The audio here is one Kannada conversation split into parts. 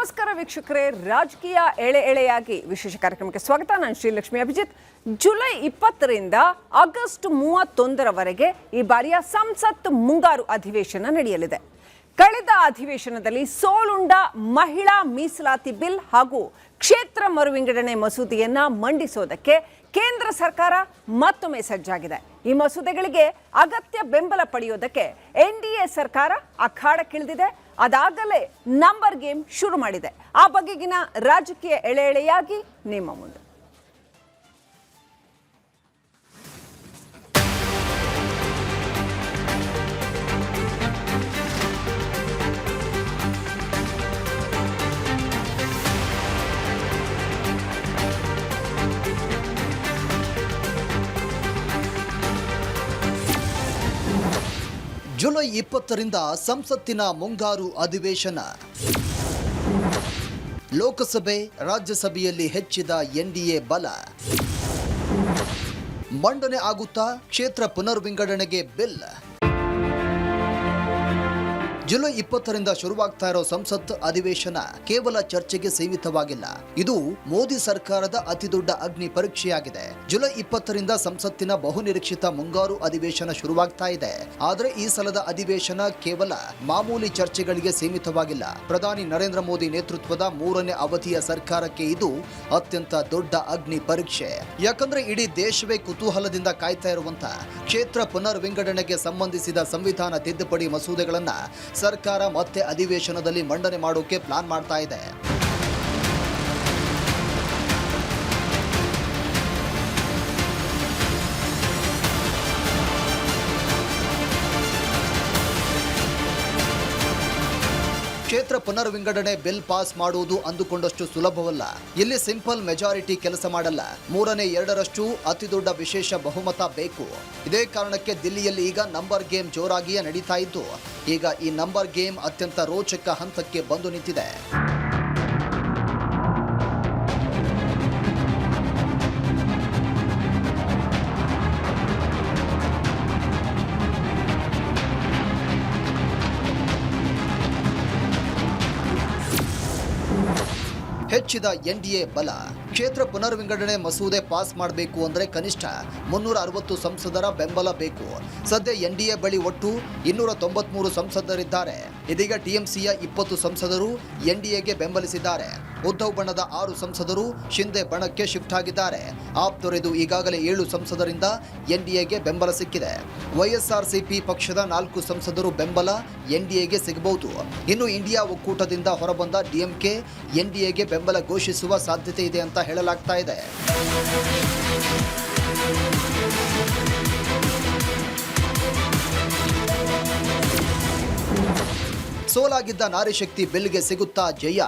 ನಮಸ್ಕಾರ ವೀಕ್ಷಕರೇ, ರಾಜಕೀಯ ಎಳೆಯಾಗಿ ವಿಶೇಷ ಕಾರ್ಯಕ್ರಮಕ್ಕೆ ಸ್ವಾಗತ. ನಾನು ಶ್ರೀಲಕ್ಷ್ಮಿ ಅಭಿಜಿತ್. ಜುಲೈ 20ರಿಂದ ಆಗಸ್ಟ್ 31ರವರೆಗೆ ಈ ಬಾರಿಯ ಸಂಸತ್ ಮುಂಗಾರು ಅಧಿವೇಶನ ನಡೆಯಲಿದೆ. ಕಳೆದ ಅಧಿವೇಶನದಲ್ಲಿ ಸೋಲುಂಡ ಮಹಿಳಾ ಮೀಸಲಾತಿ ಬಿಲ್ ಹಾಗೂ ಕ್ಷೇತ್ರ ಮರುವಿಂಗಡಣೆ ಮಸೂದೆಯನ್ನ ಮಂಡಿಸೋದಕ್ಕೆ ಕೇಂದ್ರ ಸರ್ಕಾರ ಮತ್ತೊಮ್ಮೆ ಸಜ್ಜಾಗಿದೆ. ಈ ಮಸೂದೆಗಳಿಗೆ ಅಗತ್ಯ ಬೆಂಬಲ ಪಡೆಯೋದಕ್ಕೆ ಎನ್ಡಿಎ ಸರ್ಕಾರ ಅಖಾಡಕ್ಕಿಳಿದಿದೆ. ಅದಾಗಲೇ ನಂಬರ್ ಗೇಮ್ ಶುರು ಮಾಡಿದೆ. ಆ ಬಗೆಗಿನ ರಾಜಕೀಯ ಎಳೆಯಾಗಿ ನಿಮ್ಮ ಮುಂದೆ. ಜುಲೈ 20ರಿಂದ ಸಂಸತ್ತಿನ ಮುಂಗಾರು ಅಧಿವೇಶನ. ಲೋಕಸಭೆ ರಾಜ್ಯಸಭೆಯಲ್ಲಿ ಹೆಚ್ಚಿದ ಎನ್ಡಿಎ ಬಲ. ಮಂಡನೆ ಆಗುತ್ತಾ ಕ್ಷೇತ್ರ ಪುನರ್ವಿಂಗಡಣೆಗೆ ಬಿಲ್. ಜುಲೈ 20ರಿಂದ ಶುರುವಾಗ್ತಾ ಇರೋ ಸಂಸತ್ ಅಧಿವೇಶನ ಕೇವಲ ಚರ್ಚೆಗೆ ಸೀಮಿತವಾಗಿಲ್ಲ. ಇದು ಮೋದಿ ಸರ್ಕಾರದ ಅತಿದೊಡ್ಡ ಅಗ್ನಿ ಪರೀಕ್ಷೆಯಾಗಿದೆ. ಜುಲೈ 20ರಿಂದ ಸಂಸತ್ತಿನ ಬಹುನಿರೀಕ್ಷಿತ ಮುಂಗಾರು ಅಧಿವೇಶನ ಶುರುವಾಗ್ತಾ ಇದೆ. ಆದ್ರೆ ಈ ಸಲದ ಅಧಿವೇಶನ ಕೇವಲ ಮಾಮೂಲಿ ಚರ್ಚೆಗಳಿಗೆ ಸೀಮಿತವಾಗಿಲ್ಲ. ಪ್ರಧಾನಿ ನರೇಂದ್ರ ಮೋದಿ ನೇತೃತ್ವದ 3ನೇ ಅವಧಿಯ ಸರ್ಕಾರಕ್ಕೆ ಇದು ಅತ್ಯಂತ ದೊಡ್ಡ ಅಗ್ನಿ ಪರೀಕ್ಷೆ. ಯಾಕಂದ್ರೆ ಇಡೀ ದೇಶವೇ ಕುತೂಹಲದಿಂದ ಕಾಯ್ತಾ ಇರುವಂತ ಕ್ಷೇತ್ರ ಪುನರ್ವಿಂಗಡಣೆಗೆ ಸಂಬಂಧಿಸಿದ ಸಂವಿಧಾನ ತಿದ್ದುಪಡಿ ಮಸೂದೆಗಳನ್ನ ಸರ್ಕಾರ ಮತ್ತೆ ಅಧಿವೇಶನದಲ್ಲಿ ಮಂಡನೆ ಮಾಡೋಕೆ ಪ್ಲಾನ್ ಮಾಡ್ತಾ ಇದೆ. ಕ್ಷೇತ್ರ ಪುನರ್ವಿಂಗಡಣೆ ಬಿಲ್ ಪಾಸ್ ಮಾಡುವುದು ಅಂದುಕೊಂಡಷ್ಟು ಸುಲಭವಲ್ಲ. ಇಲ್ಲಿ ಸಿಂಪಲ್ ಮೆಜಾರಿಟಿ ಕೆಲಸ ಮಾಡಲ್ಲ. 3/2 ಅತಿದೊಡ್ಡ ವಿಶೇಷ ಬಹುಮತ ಬೇಕು. ಇದೇ ಕಾರಣಕ್ಕೆ ದಿಲ್ಲಿಯಲ್ಲಿ ಈಗ ನಂಬರ್ ಗೇಮ್ ಜೋರಾಗಿಯೇ ನಡೀತಾ ಇದ್ದು, ಈಗ ಈ ನಂಬರ್ ಗೇಮ್ ಅತ್ಯಂತ ರೋಚಕ ಹಂತಕ್ಕೆ ಬಂದು ನಿಂತಿದೆ. ಹೆಚ್ಚಿದ ಎನ್ಡಿಎ ಬಲ. ಕ್ಷೇತ್ರ ಪುನರ್ವಿಂಗಡಣೆ ಮಸೂದೆ ಪಾಸ್ ಮಾಡಬೇಕು ಅಂದ್ರೆ ಕನಿಷ್ಠ 360 ಸಂಸದರ ಬೆಂಬಲ ಬೇಕು. ಸದ್ಯ ಎನ್ಡಿಎ ಬಳಿ ಒಟ್ಟು 293 ಸಂಸದರಿದ್ದಾರೆ. ಇದೀಗ ಟಿಎಂಸಿಯ 20 ಸಂಸದರು ಎನ್ಡಿಎಗೆ ಬೆಂಬಲಿಸಿದ್ದಾರೆ. ಉದ್ಧವ್ ಬಣದ 6 ಸಂಸದರು ಶಿಂದೆ ಬಣಕ್ಕೆ ಶಿಫ್ಟ್ ಆಗಿದ್ದಾರೆ. ಆಪ್ ತೊರೆದು ಈಗಾಗಲೇ 7 ಸಂಸದರಿಂದ ಎನ್ಡಿಎಗೆ ಬೆಂಬಲ ಸಿಕ್ಕಿದೆ. ವೈಎಸ್ಆರ್ಸಿಪಿ ಪಕ್ಷದ 4 ಸಂಸದರು ಬೆಂಬಲ ಎನ್ಡಿಎಗೆ ಸಿಗಬಹುದು. ಇನ್ನು ಇಂಡಿಯಾ ಒಕ್ಕೂಟದಿಂದ ಹೊರಬಂದ ಡಿಎಂಕೆ ಎನ್ಡಿಎಗೆ ಬೆಂಬಲ ಘೋಷಿಸುವ ಸಾಧ್ಯತೆ ಇದೆ ಅಂತ ಹೇಳಲಾಗ್ತಾ ಇದೆ. ಸೋಲಾಗಿದ್ದ ನಾರಿ ಶಕ್ತಿ ಬಿಲ್ಗೆ ಸಿಗುತ್ತಾ ಜಯ?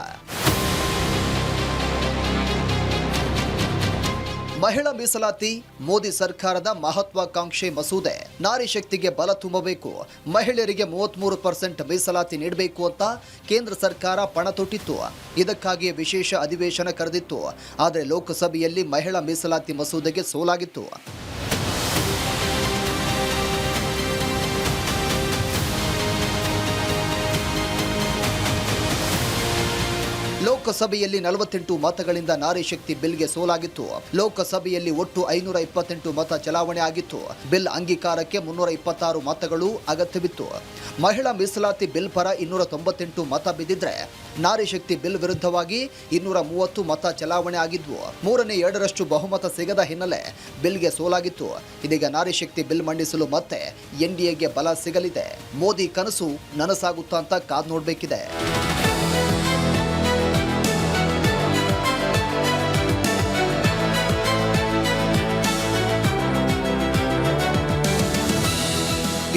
ಮಹಿಳಾ ಮೀಸಲಾತಿ ಮೋದಿ ಸರ್ಕಾರದ ಮಹತ್ವಾಕಾಂಕ್ಷೆ ಮಸೂದೆ. ನಾರಿ ಶಕ್ತಿಗೆ ಬಲ ತುಂಬಬೇಕು, ಮಹಿಳೆಯರಿಗೆ 33% ಮೀಸಲಾತಿ ನೀಡಬೇಕು ಅಂತ ಕೇಂದ್ರ ಸರ್ಕಾರ ಪಣ ತೊಟ್ಟಿತ್ತು. ಇದಕ್ಕಾಗಿಯೇ ವಿಶೇಷ ಅಧಿವೇಶನ ಕರೆದಿತ್ತು. ಆದರೆ ಲೋಕಸಭೆಯಲ್ಲಿ ಮಹಿಳಾ ಮೀಸಲಾತಿ ಮಸೂದೆಗೆ ಸೋಲಾಗಿತ್ತು. ಲೋಕಸಭೆಯಲ್ಲಿ 48 ಮತಗಳಿಂದ ನಾರಿ ಶಕ್ತಿ ಬಿಲ್ಗೆ ಸೋಲಾಗಿತ್ತು. ಲೋಕಸಭೆಯಲ್ಲಿ ಒಟ್ಟು 528 ಮತ ಚಲಾವಣೆ ಆಗಿತ್ತು. ಬಿಲ್ ಅಂಗೀಕಾರಕ್ಕೆ 326 ಮತಗಳು ಅಗತ್ಯವಿತ್ತು. ಮಹಿಳಾ ಮೀಸಲಾತಿ ಬಿಲ್ ಪರ 298 ಮತ ಬಿದ್ದಿದ್ರೆ, ನಾರಿ ಶಕ್ತಿ ಬಿಲ್ ವಿರುದ್ಧವಾಗಿ 230 ಮತ ಚಲಾವಣೆ ಆಗಿದ್ವು. 3/2 ಬಹುಮತ ಸಿಗದ ಹಿನ್ನೆಲೆ ಬಿಲ್ಗೆ ಸೋಲಾಗಿತ್ತು. ಇದೀಗ ನಾರಿ ಶಕ್ತಿ ಬಿಲ್ ಮಂಡಿಸಲು ಮತ್ತೆ ಎನ್ಡಿಎಗೆ ಬಲ ಸಿಗಲಿದೆ. ಮೋದಿ ಕನಸು ನನಸಾಗುತ್ತಾ ಅಂತ ಕಾದ್ ನೋಡ್ಬೇಕಿದೆ.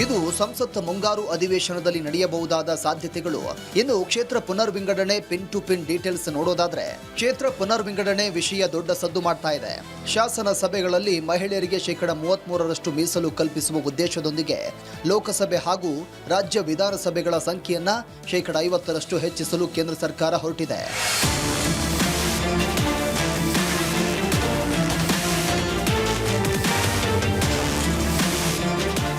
ಇದು ಸಂಸತ್ ಮುಂಗಾರು ಅಧಿವೇಶನದಲ್ಲಿ ನಡೆಯಬಹುದಾದ ಸಾಧ್ಯತೆಗಳು. ಇನ್ನು ಕ್ಷೇತ್ರ ಪುನರ್ವಿಂಗಡಣೆ ಪಿನ್ ಟು ಪಿನ್ ಡೀಟೇಲ್ಸ್ ನೋಡೋದಾದ್ರೆ, ಕ್ಷೇತ್ರ ಪುನರ್ವಿಂಗಡಣೆ ವಿಷಯ ದೊಡ್ಡ ಸದ್ದು ಮಾಡ್ತಾ ಇದೆ. ಶಾಸನ ಸಭೆಗಳಲ್ಲಿ ಮಹಿಳೆಯರಿಗೆ 33% ಮೀಸಲು ಕಲ್ಪಿಸುವ ಉದ್ದೇಶದೊಂದಿಗೆ ಲೋಕಸಭೆ ಹಾಗೂ ರಾಜ್ಯ ವಿಧಾನಸಭೆಗಳ ಸಂಖ್ಯೆಯನ್ನ 50% ಹೆಚ್ಚಿಸಲು ಕೇಂದ್ರ ಸರ್ಕಾರ ಹೊರಟಿದೆ.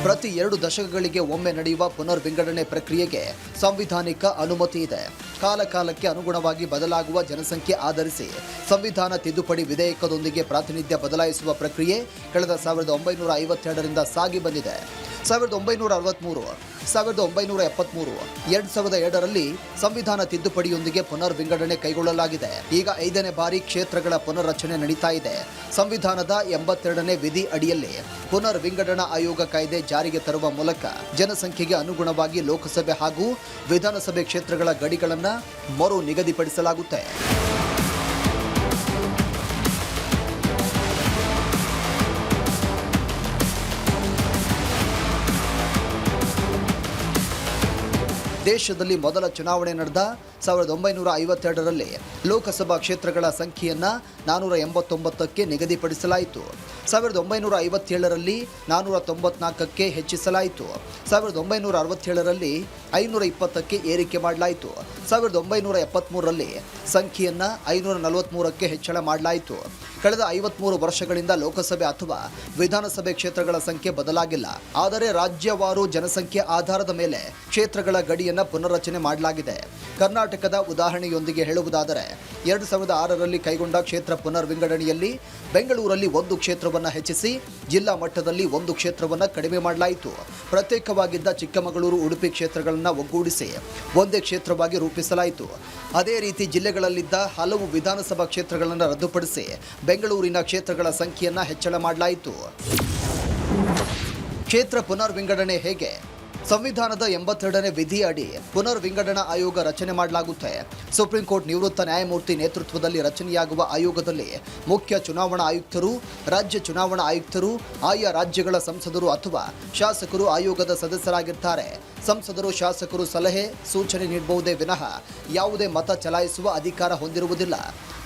ಪ್ರತಿ 2 ದಶಕಗಳಿಗೆ ಒಮ್ಮೆ ನಡೆಯುವ ಪುನರ್ ವಿಂಗಡಣೆ ಪ್ರಕ್ರಿಯೆಗೆ ಸಾಂವಿಧಾನಿಕ ಅನುಮತಿ ಇದೆ. ಕಾಲಕಾಲಕ್ಕೆ ಅನುಗುಣವಾಗಿ ಬದಲಾಗುವ ಜನಸಂಖ್ಯೆ ಆಧರಿಸಿ ಸಂವಿಧಾನ ತಿದ್ದುಪಡಿ ವಿಧೇಯಕದೊಂದಿಗೆ ಪ್ರಾತಿನಿಧ್ಯ ಬದಲಾಯಿಸುವ ಪ್ರಕ್ರಿಯೆ ಕಳೆದ 1952ರಿಂದ ಸಾಗಿ ಬಂದಿದೆ. 1963, 1973, 2002ರಲ್ಲಿ ಸಂವಿಧಾನ ತಿದ್ದುಪಡಿಯೊಂದಿಗೆ ಪುನರ್ ವಿಂಗಡಣೆ ಕೈಗೊಳ್ಳಲಾಗಿದೆ. ಈಗ 5ನೇ ಬಾರಿ ಕ್ಷೇತ್ರಗಳ ಪುನರ್ರಚನೆ ನಡೀತಾ ಇದೆ. ಸಂವಿಧಾನದ 82ನೇ ವಿಧಿ ಅಡಿಯಲ್ಲಿ ಪುನರ್ ವಿಂಗಡಣಾ ಆಯೋಗ ಕಾಯ್ದೆ ಜಾರಿಗೆ ತರುವ ಮೂಲಕ ಜನಸಂಖ್ಯೆಗೆ ಅನುಗುಣವಾಗಿ ಲೋಕಸಭೆ ಹಾಗೂ ವಿಧಾನಸಭೆ ಕ್ಷೇತ್ರಗಳ ಗಡಿಗಳನ್ನು ಮರು ನಿಗದಿಪಡಿಸಲಾಗುತ್ತೆ. ದೇಶದಲ್ಲಿ ಮೊದಲ ಚುನಾವಣೆ ನಡೆದ 1952ರಲ್ಲಿ ಲೋಕಸಭಾ ಕ್ಷೇತ್ರಗಳ ಸಂಖ್ಯೆಯನ್ನು 489ಕ್ಕೆ ನಿಗದಿಪಡಿಸಲಾಯಿತು. 1957ರಲ್ಲಿ 494ಕ್ಕೆ ಹೆಚ್ಚಿಸಲಾಯಿತು. 1967ರಲ್ಲಿ 520ಕ್ಕೆ ಏರಿಕೆ ಮಾಡಲಾಯಿತು. 1973ರಲ್ಲಿ ಸಂಖ್ಯೆಯನ್ನು 543ಕ್ಕೆ ಹೆಚ್ಚಳ ಮಾಡಲಾಯಿತು. ಕಳೆದ 53 ವರ್ಷಗಳಿಂದ ಲೋಕಸಭೆ ಅಥವಾ ವಿಧಾನಸಭೆ ಕ್ಷೇತ್ರಗಳ ಸಂಖ್ಯೆ ಬದಲಾಗಿಲ್ಲ. ಆದರೆ ರಾಜ್ಯವಾರು ಜನಸಂಖ್ಯೆ ಆಧಾರದ ಮೇಲೆ ಕ್ಷೇತ್ರಗಳ ಗಡಿಯನ್ನು ಪುನರ್ರಚನೆ ಮಾಡಲಾಗಿದೆ. ಕರ್ನಾಟಕದ ಉದಾಹರಣೆಯೊಂದಿಗೆ ಹೇಳುವುದಾದರೆ 2006ರಲ್ಲಿ ಕೈಗೊಂಡ ಕ್ಷೇತ್ರ ಪುನರ್ ವಿಂಗಡಣೆಯಲ್ಲಿ ಬೆಂಗಳೂರಲ್ಲಿ 1 ಕ್ಷೇತ್ರವನ್ನು ಹೆಚ್ಚಿಸಿ ಜಿಲ್ಲಾ ಮಟ್ಟದಲ್ಲಿ 1 ಕ್ಷೇತ್ರವನ್ನು ಕಡಿಮೆ ಮಾಡಲಾಯಿತು. ಪ್ರತ್ಯೇಕವಾಗಿದ್ದ ಚಿಕ್ಕಮಗಳೂರು, ಉಡುಪಿ ಕ್ಷೇತ್ರಗಳನ್ನು ಒಗ್ಗೂಡಿಸಿ ಒಂದೇ ಕ್ಷೇತ್ರವಾಗಿ ರೂಪಿಸಲಾಯಿತು. ಅದೇ ರೀತಿ ಜಿಲ್ಲೆಗಳಲ್ಲಿದ್ದ ಹಲವು ವಿಧಾನಸಭಾ ಕ್ಷೇತ್ರಗಳನ್ನು ರದ್ದುಪಡಿಸಿ ಬೆಂಗಳೂರಿನ ಕ್ಷೇತ್ರಗಳ ಸಂಖ್ಯೆಯನ್ನು ಹೆಚ್ಚಳ ಮಾಡಲಾಯಿತು. ಕ್ಷೇತ್ರ ಪುನರ್ ವಿಂಗಡಣೆ ಹೇಗೆ? ಸಂವಿಧಾನದ 82ನೇ ವಿಧಿ ಅಡಿ ಪುನರ್ ವಿಂಗಡಣಾ ಆಯೋಗ ರಚನೆ ಮಾಡಲಾಗುತ್ತೆ. ಸುಪ್ರೀಂ ಕೋರ್ಟ್ ನಿವೃತ್ತ ನ್ಯಾಯಮೂರ್ತಿ ನೇತೃತ್ವದಲ್ಲಿ ರಚನೆಯಾಗುವ ಆಯೋಗದಲ್ಲಿ ಮುಖ್ಯ ಚುನಾವಣಾ ಆಯುಕ್ತರು, ರಾಜ್ಯ ಚುನಾವಣಾ ಆಯುಕ್ತರು, ಆಯಾ ರಾಜ್ಯಗಳ ಸಂಸದರು ಅಥವಾ ಶಾಸಕರು ಆಯೋಗದ ಸದಸ್ಯರಾಗಿರ್ತಾರೆ. ಸಂಸದರು, ಶಾಸಕರು ಸಲಹೆ, ಸೂಚನೆ ನೀಡಬಹುದೇ ವಿನಃ ಯಾವುದೇ ಮತ ಚಲಾಯಿಸುವ ಅಧಿಕಾರ ಹೊಂದಿರುವುದಿಲ್ಲ.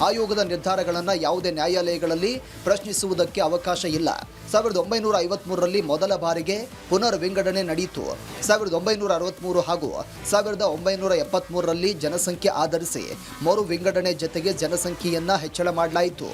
ಆಯೋಗದ ನಿರ್ಧಾರಗಳನ್ನು ಯಾವುದೇ ನ್ಯಾಯಾಲಯಗಳಲ್ಲಿ ಪ್ರಶ್ನಿಸುವುದಕ್ಕೆ ಅವಕಾಶ ಇಲ್ಲ. 1953ರಲ್ಲಿ ಮೊದಲ ಬಾರಿಗೆ ಪುನರ್ ವಿಂಗಡಣೆ ನಡೆಯಿತು. 1963 ಹಾಗೂ 1973ರಲ್ಲಿ ಜನಸಂಖ್ಯೆ ಆಧರಿಸಿ ಮರು ವಿಂಗಡಣೆ ಜತೆಗೆ ಜನಸಂಖ್ಯೆಯನ್ನು ಹೆಚ್ಚಳ ಮಾಡಲಾಯಿತು.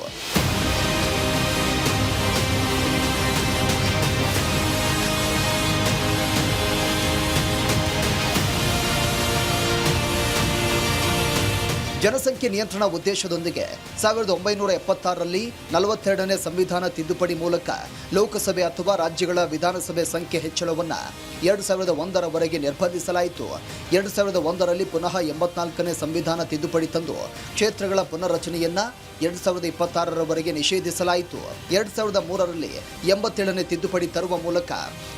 ಜನಸಂಖ್ಯೆ ನಿಯಂತ್ರಣ ಉದ್ದೇಶದೊಂದಿಗೆ 1976ರಲ್ಲಿ 42ನೇ ಸಂವಿಧಾನ ತಿದ್ದುಪಡಿ ಮೂಲಕ ಲೋಕಸಭೆ ಅಥವಾ ರಾಜ್ಯಗಳ ವಿಧಾನಸಭೆ ಸಂಖ್ಯೆ ಹೆಚ್ಚಳವನ್ನು 2001ರವರೆಗೆ ನಿರ್ಬಂಧಿಸಲಾಯಿತು. 2001ರಲ್ಲಿ ಪುನಃ 84ನೇ ಸಂವಿಧಾನ ತಿದ್ದುಪಡಿ ತಂದು ಕ್ಷೇತ್ರಗಳ ಪುನರ್ರಚನೆಯನ್ನು 2026ರವರೆಗೆ ನಿಷೇಧಿಸಲಾಯಿತು. 2003ರಲ್ಲಿ 87ನೇ ತಿದ್ದುಪಡಿ ತರುವ ಮೂಲಕ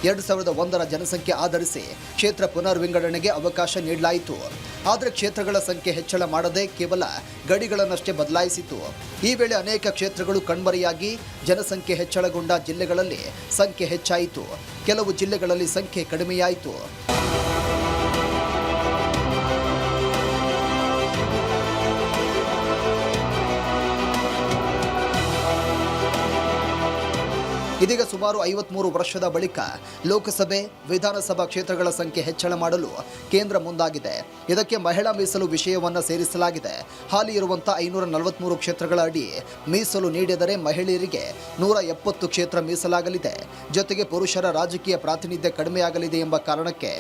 2001ರ ಜನಸಂಖ್ಯೆ ಆಧರಿಸಿ ಕ್ಷೇತ್ರ ಪುನರ್ ವಿಂಗಡಣೆಗೆ ಅವಕಾಶ ನೀಡಲಾಯಿತು. ಆದರೆ ಕ್ಷೇತ್ರಗಳ ಸಂಖ್ಯೆ ಹೆಚ್ಚಳ ಮಾಡದೆ ಕೇವಲ ಗಡಿಗಳನ್ನಷ್ಟೇ ಬದಲಾಯಿಸಿತು. ಈ ವೇಳೆ ಅನೇಕ ಕ್ಷೇತ್ರಗಳು ಕಣ್ಮರೆಯಾಗಿ ಜನಸಂಖ್ಯೆ ಹೆಚ್ಚಳಗೊಂಡ ಜಿಲ್ಲೆಗಳಲ್ಲಿ ಸಂಖ್ಯೆ ಹೆಚ್ಚಾಯಿತು. ಕೆಲವು ಜಿಲ್ಲೆಗಳಲ್ಲಿ ಸಂಖ್ಯೆ ಕಡಿಮೆಯಾಯಿತು. ಇದೀಗ ಸುಮಾರು 53 ವರ್ಷದ ಬಳಿಕ ಲೋಕಸಭೆ, ವಿಧಾನಸಭಾ ಕ್ಷೇತ್ರಗಳ ಸಂಖ್ಯೆ ಹೆಚ್ಚಳ ಮಾಡಲು ಕೇಂದ್ರ ಮುಂದಾಗಿದೆ. ಇದಕ್ಕೆ ಮಹಿಳಾ ಮೀಸಲು ವಿಷಯವನ್ನು ಸೇರಿಸಲಾಗಿದೆ. ಹಾಲಿ ಇರುವಂತಹ 543 ಕ್ಷೇತ್ರಗಳ ಅಡಿ ಮೀಸಲು ನೀಡಿದರೆ ಮಹಿಳೆಯರಿಗೆ 170 ಕ್ಷೇತ್ರ ಮೀಸಲಾಗಲಿದೆ. ಜೊತೆಗೆ ಪುರುಷರ ರಾಜಕೀಯ ಪ್ರಾತಿನಿಧ್ಯ ಕಡಿಮೆಯಾಗಲಿದೆ ಎಂಬ ಕಾರಣಕ್ಕೆ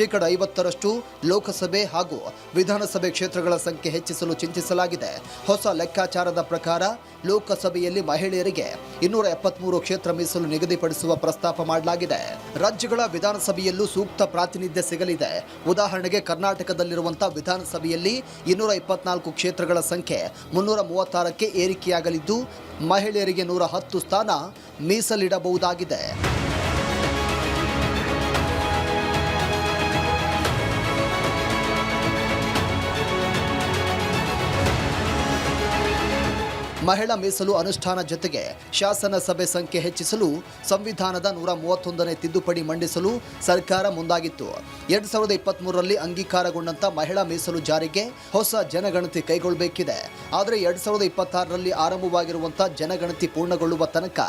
50% ಲೋಕಸಭೆ ಹಾಗೂ ವಿಧಾನಸಭೆ ಕ್ಷೇತ್ರಗಳ ಸಂಖ್ಯೆ ಹೆಚ್ಚಿಸಲು ಚಿಂತಿಸಲಾಗಿದೆ. ಹೊಸ ಲೆಕ್ಕಾಚಾರದ ಪ್ರಕಾರ ಲೋಕಸಭೆಯಲ್ಲಿ ಮಹಿಳೆಯರಿಗೆ 273 ಕ್ಷೇತ್ರ ಮೀಸಲು ನಿಗದಿಪಡಿಸುವ ಪ್ರಸ್ತಾಪ ಮಾಡಲಾಗಿದೆ. ರಾಜ್ಯಗಳ ವಿಧಾನಸಭೆಯಲ್ಲೂ ಸೂಕ್ತ ಪ್ರಾತಿನಿಧ್ಯ ಸಿಗಲಿದೆ. ಉದಾಹರಣೆಗೆ ಕರ್ನಾಟಕದಲ್ಲಿರುವಂತಹ ವಿಧಾನಸಭೆಯಲ್ಲಿ 224 ಕ್ಷೇತ್ರಗಳ ಸಂಖ್ಯೆ 336ಕ್ಕೆ ಏರಿಕೆಯಾಗಲಿದ್ದು ಮಹಿಳೆಯರಿಗೆ 110 ಸ್ಥಾನ ಮೀಸಲಿಡಬಹುದಾಗಿದೆ. ಮಹಿಳಾ ಮೀಸಲು ಅನುಷ್ಠಾನ ಜೊತೆಗೆ ಶಾಸನ ಸಭೆ ಸಂಖ್ಯೆ ಹೆಚ್ಚಿಸಲು ಸಂವಿಧಾನದ 131ನೇ ತಿದ್ದುಪಡಿ ಮಂಡಿಸಲು ಸರ್ಕಾರ ಮುಂದಾಗಿತ್ತು. 2023ರಲ್ಲಿ ಅಂಗೀಕಾರಗೊಂಡಂತ ಮಹಿಳಾ ಮೀಸಲು ಜಾರಿಗೆ ಹೊಸ ಜನಗಣತಿ ಕೈಗೊಳ್ಳಬೇಕಿದೆ. ಆದರೆ 2026ರಲ್ಲಿ ಆರಂಭವಾಗಿರುವಂತಹ ಜನಗಣತಿ ಪೂರ್ಣಗೊಳ್ಳುವ ತನಕ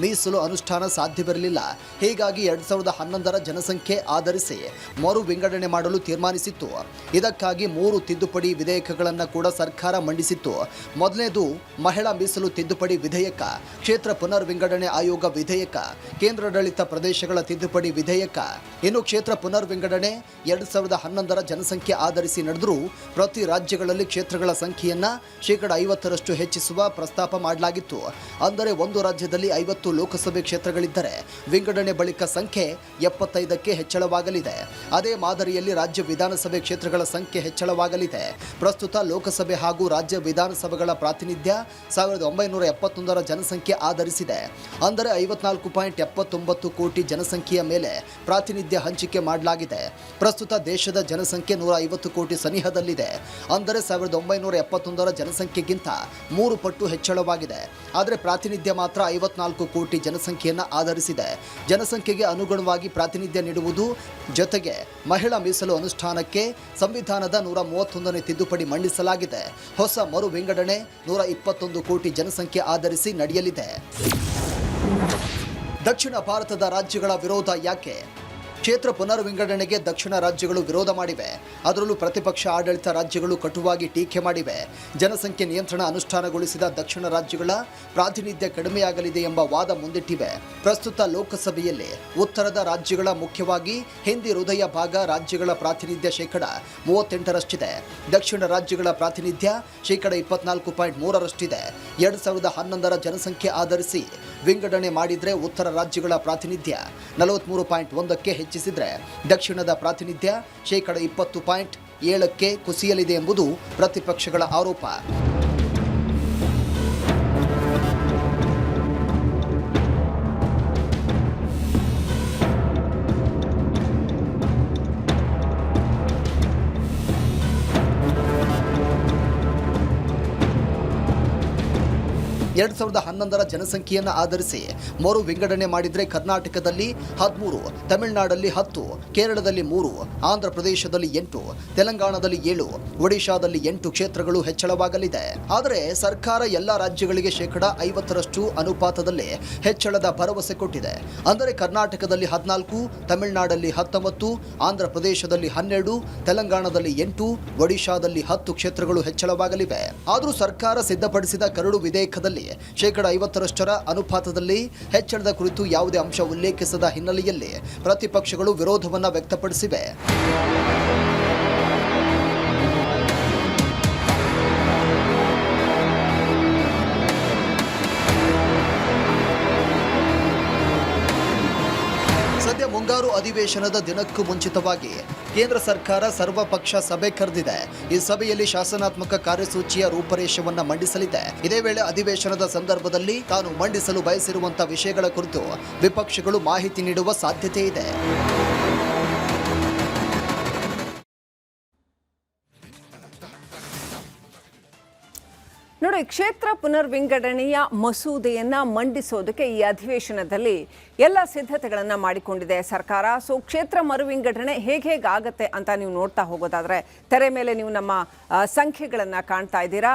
ಮೀಸಲು ಅನುಷ್ಠಾನ ಸಾಧ್ಯವಿರಲಿಲ್ಲ. ಹೀಗಾಗಿ 2011ರ ಜನಸಂಖ್ಯೆ ಆಧರಿಸಿ ಮರು ವಿಂಗಡಣೆ ಮಾಡಲು ತೀರ್ಮಾನಿಸಿತ್ತು. ಇದಕ್ಕಾಗಿ 3 ತಿದ್ದುಪಡಿ ವಿಧೇಯಕಗಳನ್ನು ಕೂಡ ಸರ್ಕಾರ ಮಂಡಿಸಿತ್ತು. ಮೊದಲನೇದು ಮಹಿಳಾ ಮಹಿಳಾ ಮೀಸಲು ತಿದ್ದುಪಡಿ ವಿಧೇಯಕ, ಕ್ಷೇತ್ರ ಪುನರ್ ವಿಂಗಡಣೆ ಆಯೋಗ ವಿಧೇಯಕ, ಕೇಂದ್ರಾಡಳಿತ ಪ್ರದೇಶಗಳ ತಿದ್ದುಪಡಿ ವಿಧೇಯಕ. ಇನ್ನು ಕ್ಷೇತ್ರ ಪುನರ್ ವಿಂಗಡಣೆ 2011ರ ಜನಸಂಖ್ಯೆ ಆಧರಿಸಿ ನಡೆದರೂ ಪ್ರತಿ ರಾಜ್ಯಗಳಲ್ಲಿ ಕ್ಷೇತ್ರಗಳ ಸಂಖ್ಯೆಯನ್ನ 50% ಹೆಚ್ಚಿಸುವ ಪ್ರಸ್ತಾಪ ಮಾಡಲಾಗಿತ್ತು. ಅಂದರೆ ಒಂದು ರಾಜ್ಯದಲ್ಲಿ 50 ಲೋಕಸಭೆ ಕ್ಷೇತ್ರಗಳಿದ್ದರೆ ವಿಂಗಡಣೆ ಬಳಿಕ ಸಂಖ್ಯೆ 75ಕ್ಕೆ ಹೆಚ್ಚಳವಾಗಲಿದೆ. ಅದೇ ಮಾದರಿಯಲ್ಲಿ ರಾಜ್ಯ ವಿಧಾನಸಭೆ ಕ್ಷೇತ್ರಗಳ ಸಂಖ್ಯೆ ಹೆಚ್ಚಳವಾಗಲಿದೆ. ಪ್ರಸ್ತುತ ಲೋಕಸಭೆ ಹಾಗೂ ರಾಜ್ಯ ವಿಧಾನಸಭೆಗಳ ಪ್ರಾತಿನಿಧ್ಯ 1971ರ ಜನಸಂಖ್ಯೆ ಆಧರಿಸಿದೆ. ಅಂದರೆ 54.79 ಕೋಟಿ ಜನಸಂಖ್ಯೆಯ ಮೇಲೆ ಪ್ರಾತಿನಿಧ್ಯ ಹಂಚಿಕೆ ಮಾಡಲಾಗಿದೆ. ಪ್ರಸ್ತುತ ದೇಶದ ಜನಸಂಖ್ಯೆ 150 ಕೋಟಿ ಸನಿಹದಲ್ಲಿದೆ. ಅಂದರೆ 1971ರ ಜನಸಂಖ್ಯೆಗಿಂತ 3 ಪಟ್ಟು ಹೆಚ್ಚಳವಾಗಿದೆ. ಆದರೆ ಪ್ರಾತಿನಿಧ್ಯ ಮಾತ್ರ 54 ಕೋಟಿ ಜನಸಂಖ್ಯೆಯನ್ನು ಆಧರಿಸಿದೆ. ಜನಸಂಖ್ಯೆಗೆ ಅನುಗುಣವಾಗಿ ಪ್ರಾತಿನಿಧ್ಯ ನೀಡುವುದು ಜೊತೆಗೆ ಮಹಿಳಾ ಮೀಸಲು ಅನುಷ್ಠಾನಕ್ಕೆ ಸಂವಿಧಾನದ 131ನೇ ತಿದ್ದುಪಡಿ ಮಂಡಿಸಲಾಗಿದೆ. ಹೊಸ ಮರು ವಿಂಗಡಣೆ 121 ಕೋಟಿ ಜನಸಂಖ್ಯೆ ಆಧರಿಸಿ ನಡೆಯಲಿದೆ. ದಕ್ಷಿಣ ಭಾರತದ ರಾಜ್ಯಗಳ ವಿರೋಧ ಯಾಕೆ? ಕ್ಷೇತ್ರ ಪುನರ್ ವಿಂಗಡಣೆಗೆ ದಕ್ಷಿಣ ರಾಜ್ಯಗಳು ವಿರೋಧ ಮಾಡಿವೆ. ಅದರಲ್ಲೂ ಪ್ರತಿಪಕ್ಷ ಆಡಳಿತ ರಾಜ್ಯಗಳು ಕಟುವಾಗಿ ಟೀಕೆ ಮಾಡಿವೆ. ಜನಸಂಖ್ಯೆ ನಿಯಂತ್ರಣ ಅನುಷ್ಠಾನಗೊಳಿಸಿದ ದಕ್ಷಿಣ ರಾಜ್ಯಗಳ ಪ್ರಾತಿನಿಧ್ಯ ಕಡಿಮೆಯಾಗಲಿದೆ ಎಂಬ ವಾದ ಮುಂದಿಟ್ಟಿವೆ. ಪ್ರಸ್ತುತ ಲೋಕಸಭೆಯಲ್ಲಿ ಉತ್ತರದ ರಾಜ್ಯಗಳ, ಮುಖ್ಯವಾಗಿ ಹಿಂದಿ ಹೃದಯ ಭಾಗ ರಾಜ್ಯಗಳ ಪ್ರಾತಿನಿಧ್ಯ 38%ರಷ್ಟಿದೆ. ದಕ್ಷಿಣ ರಾಜ್ಯಗಳ ಪ್ರಾತಿನಿಧ್ಯ 24.3ರಷ್ಟಿದೆ. 2011ರ ಜನಸಂಖ್ಯೆ ಆಧರಿಸಿ ವಿಂಗಡಣೆ ಮಾಡಿದರೆ ಉತ್ತರ ರಾಜ್ಯಗಳ ಪ್ರಾತಿನಿಧ್ಯ 43.1ಕ್ಕೆ ಹೆಚ್ಚಿಸಿದರೆ ದಕ್ಷಿಣದ ಪ್ರಾತಿನಿಧ್ಯ 20.7ಕ್ಕೆ ಕುಸಿಯಲಿದೆ ಎಂಬುದು ಪ್ರತಿಪಕ್ಷಗಳ ಆರೋಪ. ಎರಡ್ 2011ರ ಜನಸಂಖ್ಯೆಯನ್ನು ಆಧರಿಸಿ ಮರು ವಿಂಗಡಣೆ ಮಾಡಿದರೆ ಕರ್ನಾಟಕದಲ್ಲಿ 13, ತಮಿಳುನಾಡಲ್ಲಿ 10, ಕೇರಳದಲ್ಲಿ 3, ಆಂಧ್ರ ಪ್ರದೇಶದಲ್ಲಿ 8, ತೆಲಂಗಾಣದಲ್ಲಿ 7, ಒಡಿಶಾದಲ್ಲಿ 8 ಕ್ಷೇತ್ರಗಳು ಹೆಚ್ಚಳವಾಗಲಿದೆ. ಆದರೆ ಸರ್ಕಾರ ಎಲ್ಲ ರಾಜ್ಯಗಳಿಗೆ 50% ಅನುಪಾತದಲ್ಲಿ ಹೆಚ್ಚಳದ ಭರವಸೆ ಕೊಟ್ಟಿದೆ. ಅಂದರೆ ಕರ್ನಾಟಕದಲ್ಲಿ 14, ತಮಿಳುನಾಡಲ್ಲಿ 19, ಆಂಧ್ರ ಪ್ರದೇಶದಲ್ಲಿ 12, ತೆಲಂಗಾಣದಲ್ಲಿ 8, ಒಡಿಶಾದಲ್ಲಿ 10 ಕ್ಷೇತ್ರಗಳು ಹೆಚ್ಚಳವಾಗಲಿವೆ. ಆದರೂ ಸರ್ಕಾರ ಸಿದ್ಧಪಡಿಸಿದ ಕರಡು ವಿಧೇಯಕದಲ್ಲಿ 50%ರಷ್ಟರ ಅನುಪಾತದಲ್ಲಿ ಹೆಚ್ಚಳದ ಕುರಿತು ಯಾವುದೇ ಅಂಶ ಉಲ್ಲೇಖಿಸದ ಹಿನ್ನೆಲೆಯಲ್ಲಿ ಪ್ರತಿಪಕ್ಷಗಳು ವಿರೋಧವನ್ನು ವ್ಯಕ್ತಪಡಿಸಿವೆ. ಸದ್ಯ ಮುಂಗಾರು ಅಧಿವೇಶನದ ದಿನಕ್ಕೂ ಮುಂಚಿತವಾಗಿ ಕೇಂದ್ರ ಸರ್ಕಾರ ಸರ್ವಪಕ್ಷ ಸಭೆ ಕರೆದಿದೆ. ಈ ಸಭೆಯಲ್ಲಿ ಶಾಸನಾತ್ಮಕ ಕಾರ್ಯಸೂಚಿಯ ರೂಪರೇಷೆಯನ್ನು ಮಂಡಿಸಲಿದೆ. ಇದೇ ವೇಳೆ ಅಧಿವೇಶನದ ಸಂದರ್ಭದಲ್ಲಿ ತಾನು ಮಂಡಿಸಲು ಬಯಸಿರುವಂತಹ ವಿಷಯಗಳ ಕುರಿತು ವಿಪಕ್ಷಗಳು ಮಾಹಿತಿ ನೀಡುವ ಸಾಧ್ಯತೆ ಇದೆ. ನೋಡಿ, ಕ್ಷೇತ್ರ ಪುನರ್ ವಿಂಗಡಣೆಯ ಮಸೂದೆಯನ್ನು ಮಂಡಿಸೋದಕ್ಕೆ ಈ ಅಧಿವೇಶನದಲ್ಲಿ ಎಲ್ಲ ಸಿದ್ಧತೆಗಳನ್ನು ಮಾಡಿಕೊಂಡಿದೆ ಸರ್ಕಾರ. ಸೊ ಕ್ಷೇತ್ರ ಮರು ವಿಂಗಡಣೆ ಹೇಗಾಗತ್ತೆ ಅಂತ ನೀವು ನೋಡ್ತಾ ಹೋಗೋದಾದರೆ ತೆರೆ ಮೇಲೆ ನೀವು ನಮ್ಮ ಸಂಖ್ಯೆಗಳನ್ನು ಕಾಣ್ತಾ ಇದ್ದೀರಾ.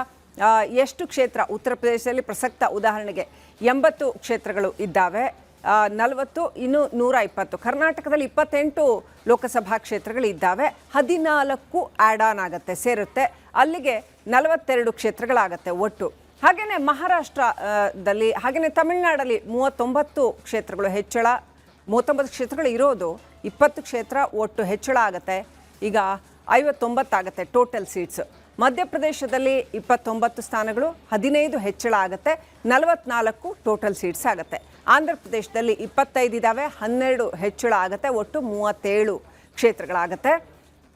ಎಷ್ಟು ಕ್ಷೇತ್ರ ಉತ್ತರ ಪ್ರದೇಶದಲ್ಲಿ ಪ್ರಸಕ್ತ ಉದಾಹರಣೆಗೆ 80 ಕ್ಷೇತ್ರಗಳು ಇದ್ದಾವೆ, 40 ಇನ್ನು 120. ಕರ್ನಾಟಕದಲ್ಲಿ 28 ಲೋಕಸಭಾ ಕ್ಷೇತ್ರಗಳಿದ್ದಾವೆ, 14 ಆ್ಯಡ್ ಆನ್ ಆಗುತ್ತೆ, ಸೇರುತ್ತೆ. ಅಲ್ಲಿಗೆ 42 ಕ್ಷೇತ್ರಗಳಾಗತ್ತೆ ಒಟ್ಟು. ಹಾಗೆಯೇ ಮಹಾರಾಷ್ಟ್ರದಲ್ಲಿ, ಹಾಗೆಯೇ ತಮಿಳುನಾಡಲ್ಲಿ 39 ಕ್ಷೇತ್ರಗಳು ಹೆಚ್ಚಳ. 39 ಕ್ಷೇತ್ರಗಳು ಇರೋದು, 20 ಕ್ಷೇತ್ರ ಒಟ್ಟು ಹೆಚ್ಚಳ ಆಗುತ್ತೆ. ಈಗ 59 ಆಗುತ್ತೆ ಟೋಟಲ್ ಸೀಟ್ಸ್. ಮಧ್ಯಪ್ರದೇಶದಲ್ಲಿ 29 ಸ್ಥಾನಗಳು, 15 ಹೆಚ್ಚಳ ಆಗುತ್ತೆ, 44 ಟೋಟಲ್ ಸೀಟ್ಸ್ ಆಗುತ್ತೆ. ಆಂಧ್ರ ಪ್ರದೇಶದಲ್ಲಿ 25 ಇದ್ದಾವೆ, 12 ಹೆಚ್ಚಳ ಆಗುತ್ತೆ, ಒಟ್ಟು 37 ಕ್ಷೇತ್ರಗಳಾಗುತ್ತೆ.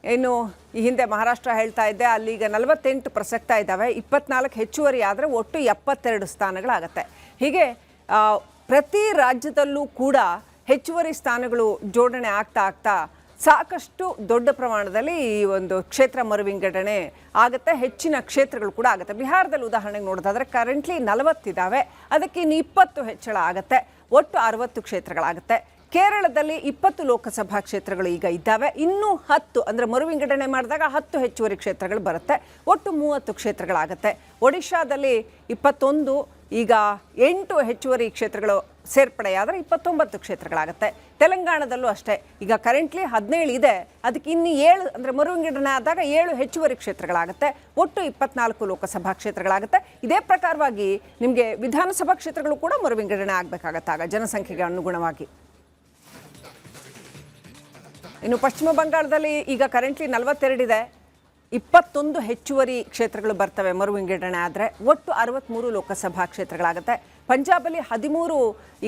ಇನ್ನು ಈ ಹಿಂದೆ ಮಹಾರಾಷ್ಟ್ರ ಹೇಳ್ತಾ ಇದ್ದೆ, ಅಲ್ಲಿಗ 48 ಪ್ರಸಕ್ತ ಇದ್ದಾವೆ, 24 ಹೆಚ್ಚುವರಿ ಆದರೆ ಒಟ್ಟು 72 ಸ್ಥಾನಗಳಾಗತ್ತೆ. ಹೀಗೆ ಪ್ರತಿ ರಾಜ್ಯದಲ್ಲೂ ಕೂಡ ಹೆಚ್ಚುವರಿ ಸ್ಥಾನಗಳು ಜೋಡಣೆ ಆಗ್ತಾ ಸಾಕಷ್ಟು ದೊಡ್ಡ ಪ್ರಮಾಣದಲ್ಲಿ ಈ ಒಂದು ಕ್ಷೇತ್ರ ಮರು ವಿಂಗಡಣೆ ಆಗುತ್ತೆ. ಹೆಚ್ಚಿನ ಕ್ಷೇತ್ರಗಳು ಕೂಡ ಆಗುತ್ತೆ. ಬಿಹಾರದಲ್ಲಿ ಉದಾಹರಣೆಗೆ ನೋಡೋದಾದರೆ ಕರೆಂಟ್ಲಿ 40 ಇದ್ದಾವೆ, ಅದಕ್ಕೆ ಇನ್ನು 20 ಹೆಚ್ಚಳ ಆಗುತ್ತೆ, ಒಟ್ಟು 60 ಕ್ಷೇತ್ರಗಳಾಗುತ್ತೆ. ಕೇರಳದಲ್ಲಿ 20 ಲೋಕಸಭಾ ಕ್ಷೇತ್ರಗಳು ಈಗ ಇದ್ದಾವೆ, ಇನ್ನೂ 10 ಅಂದರೆ ಮರು ವಿಂಗಡಣೆ ಮಾಡಿದಾಗ 10 ಹೆಚ್ಚುವರಿ ಕ್ಷೇತ್ರಗಳು ಬರುತ್ತೆ, ಒಟ್ಟು 30 ಕ್ಷೇತ್ರಗಳಾಗುತ್ತೆ. ಒಡಿಶಾದಲ್ಲಿ 21, ಈಗ 8 ಹೆಚ್ಚುವರಿ ಕ್ಷೇತ್ರಗಳು ಸೇರ್ಪಡೆಯಾದರೆ 29 ಕ್ಷೇತ್ರಗಳಾಗುತ್ತೆ. ತೆಲಂಗಾಣದಲ್ಲೂ ಅಷ್ಟೇ. ಈಗ ಕರೆಂಟ್ಲಿ 17 ಇದೆ, ಅದಕ್ಕೆ ಇನ್ನು 7 ಅಂದರೆ ಮರುವಿಂಗಡಣೆ ಆದಾಗ 7 ಹೆಚ್ಚುವರಿ ಕ್ಷೇತ್ರಗಳಾಗುತ್ತೆ. ಒಟ್ಟು 24 ಲೋಕಸಭಾ ಕ್ಷೇತ್ರಗಳಾಗುತ್ತೆ. ಇದೇ ಪ್ರಕಾರವಾಗಿ ನಿಮಗೆ ವಿಧಾನಸಭಾ ಕ್ಷೇತ್ರಗಳು ಕೂಡ ಮರುವಿಂಗಡಣೆ ಆಗಬೇಕಾಗತ್ತೆ ಆಗ ಜನಸಂಖ್ಯೆಗೆ ಅನುಗುಣವಾಗಿ. ಇನ್ನು ಪಶ್ಚಿಮ ಬಂಗಾಳದಲ್ಲಿ ಈಗ ಕರೆಂಟ್ಲಿ 42 ಇದೆ, 21 ಹೆಚ್ಚುವರಿ ಕ್ಷೇತ್ರಗಳು ಬರ್ತವೆ ಮರು ವಿಂಗಡಣೆ ಆದರೆ. ಒಟ್ಟು 63 ಲೋಕಸಭಾ ಕ್ಷೇತ್ರಗಳಾಗುತ್ತೆ. ಪಂಜಾಬಲ್ಲಿ 13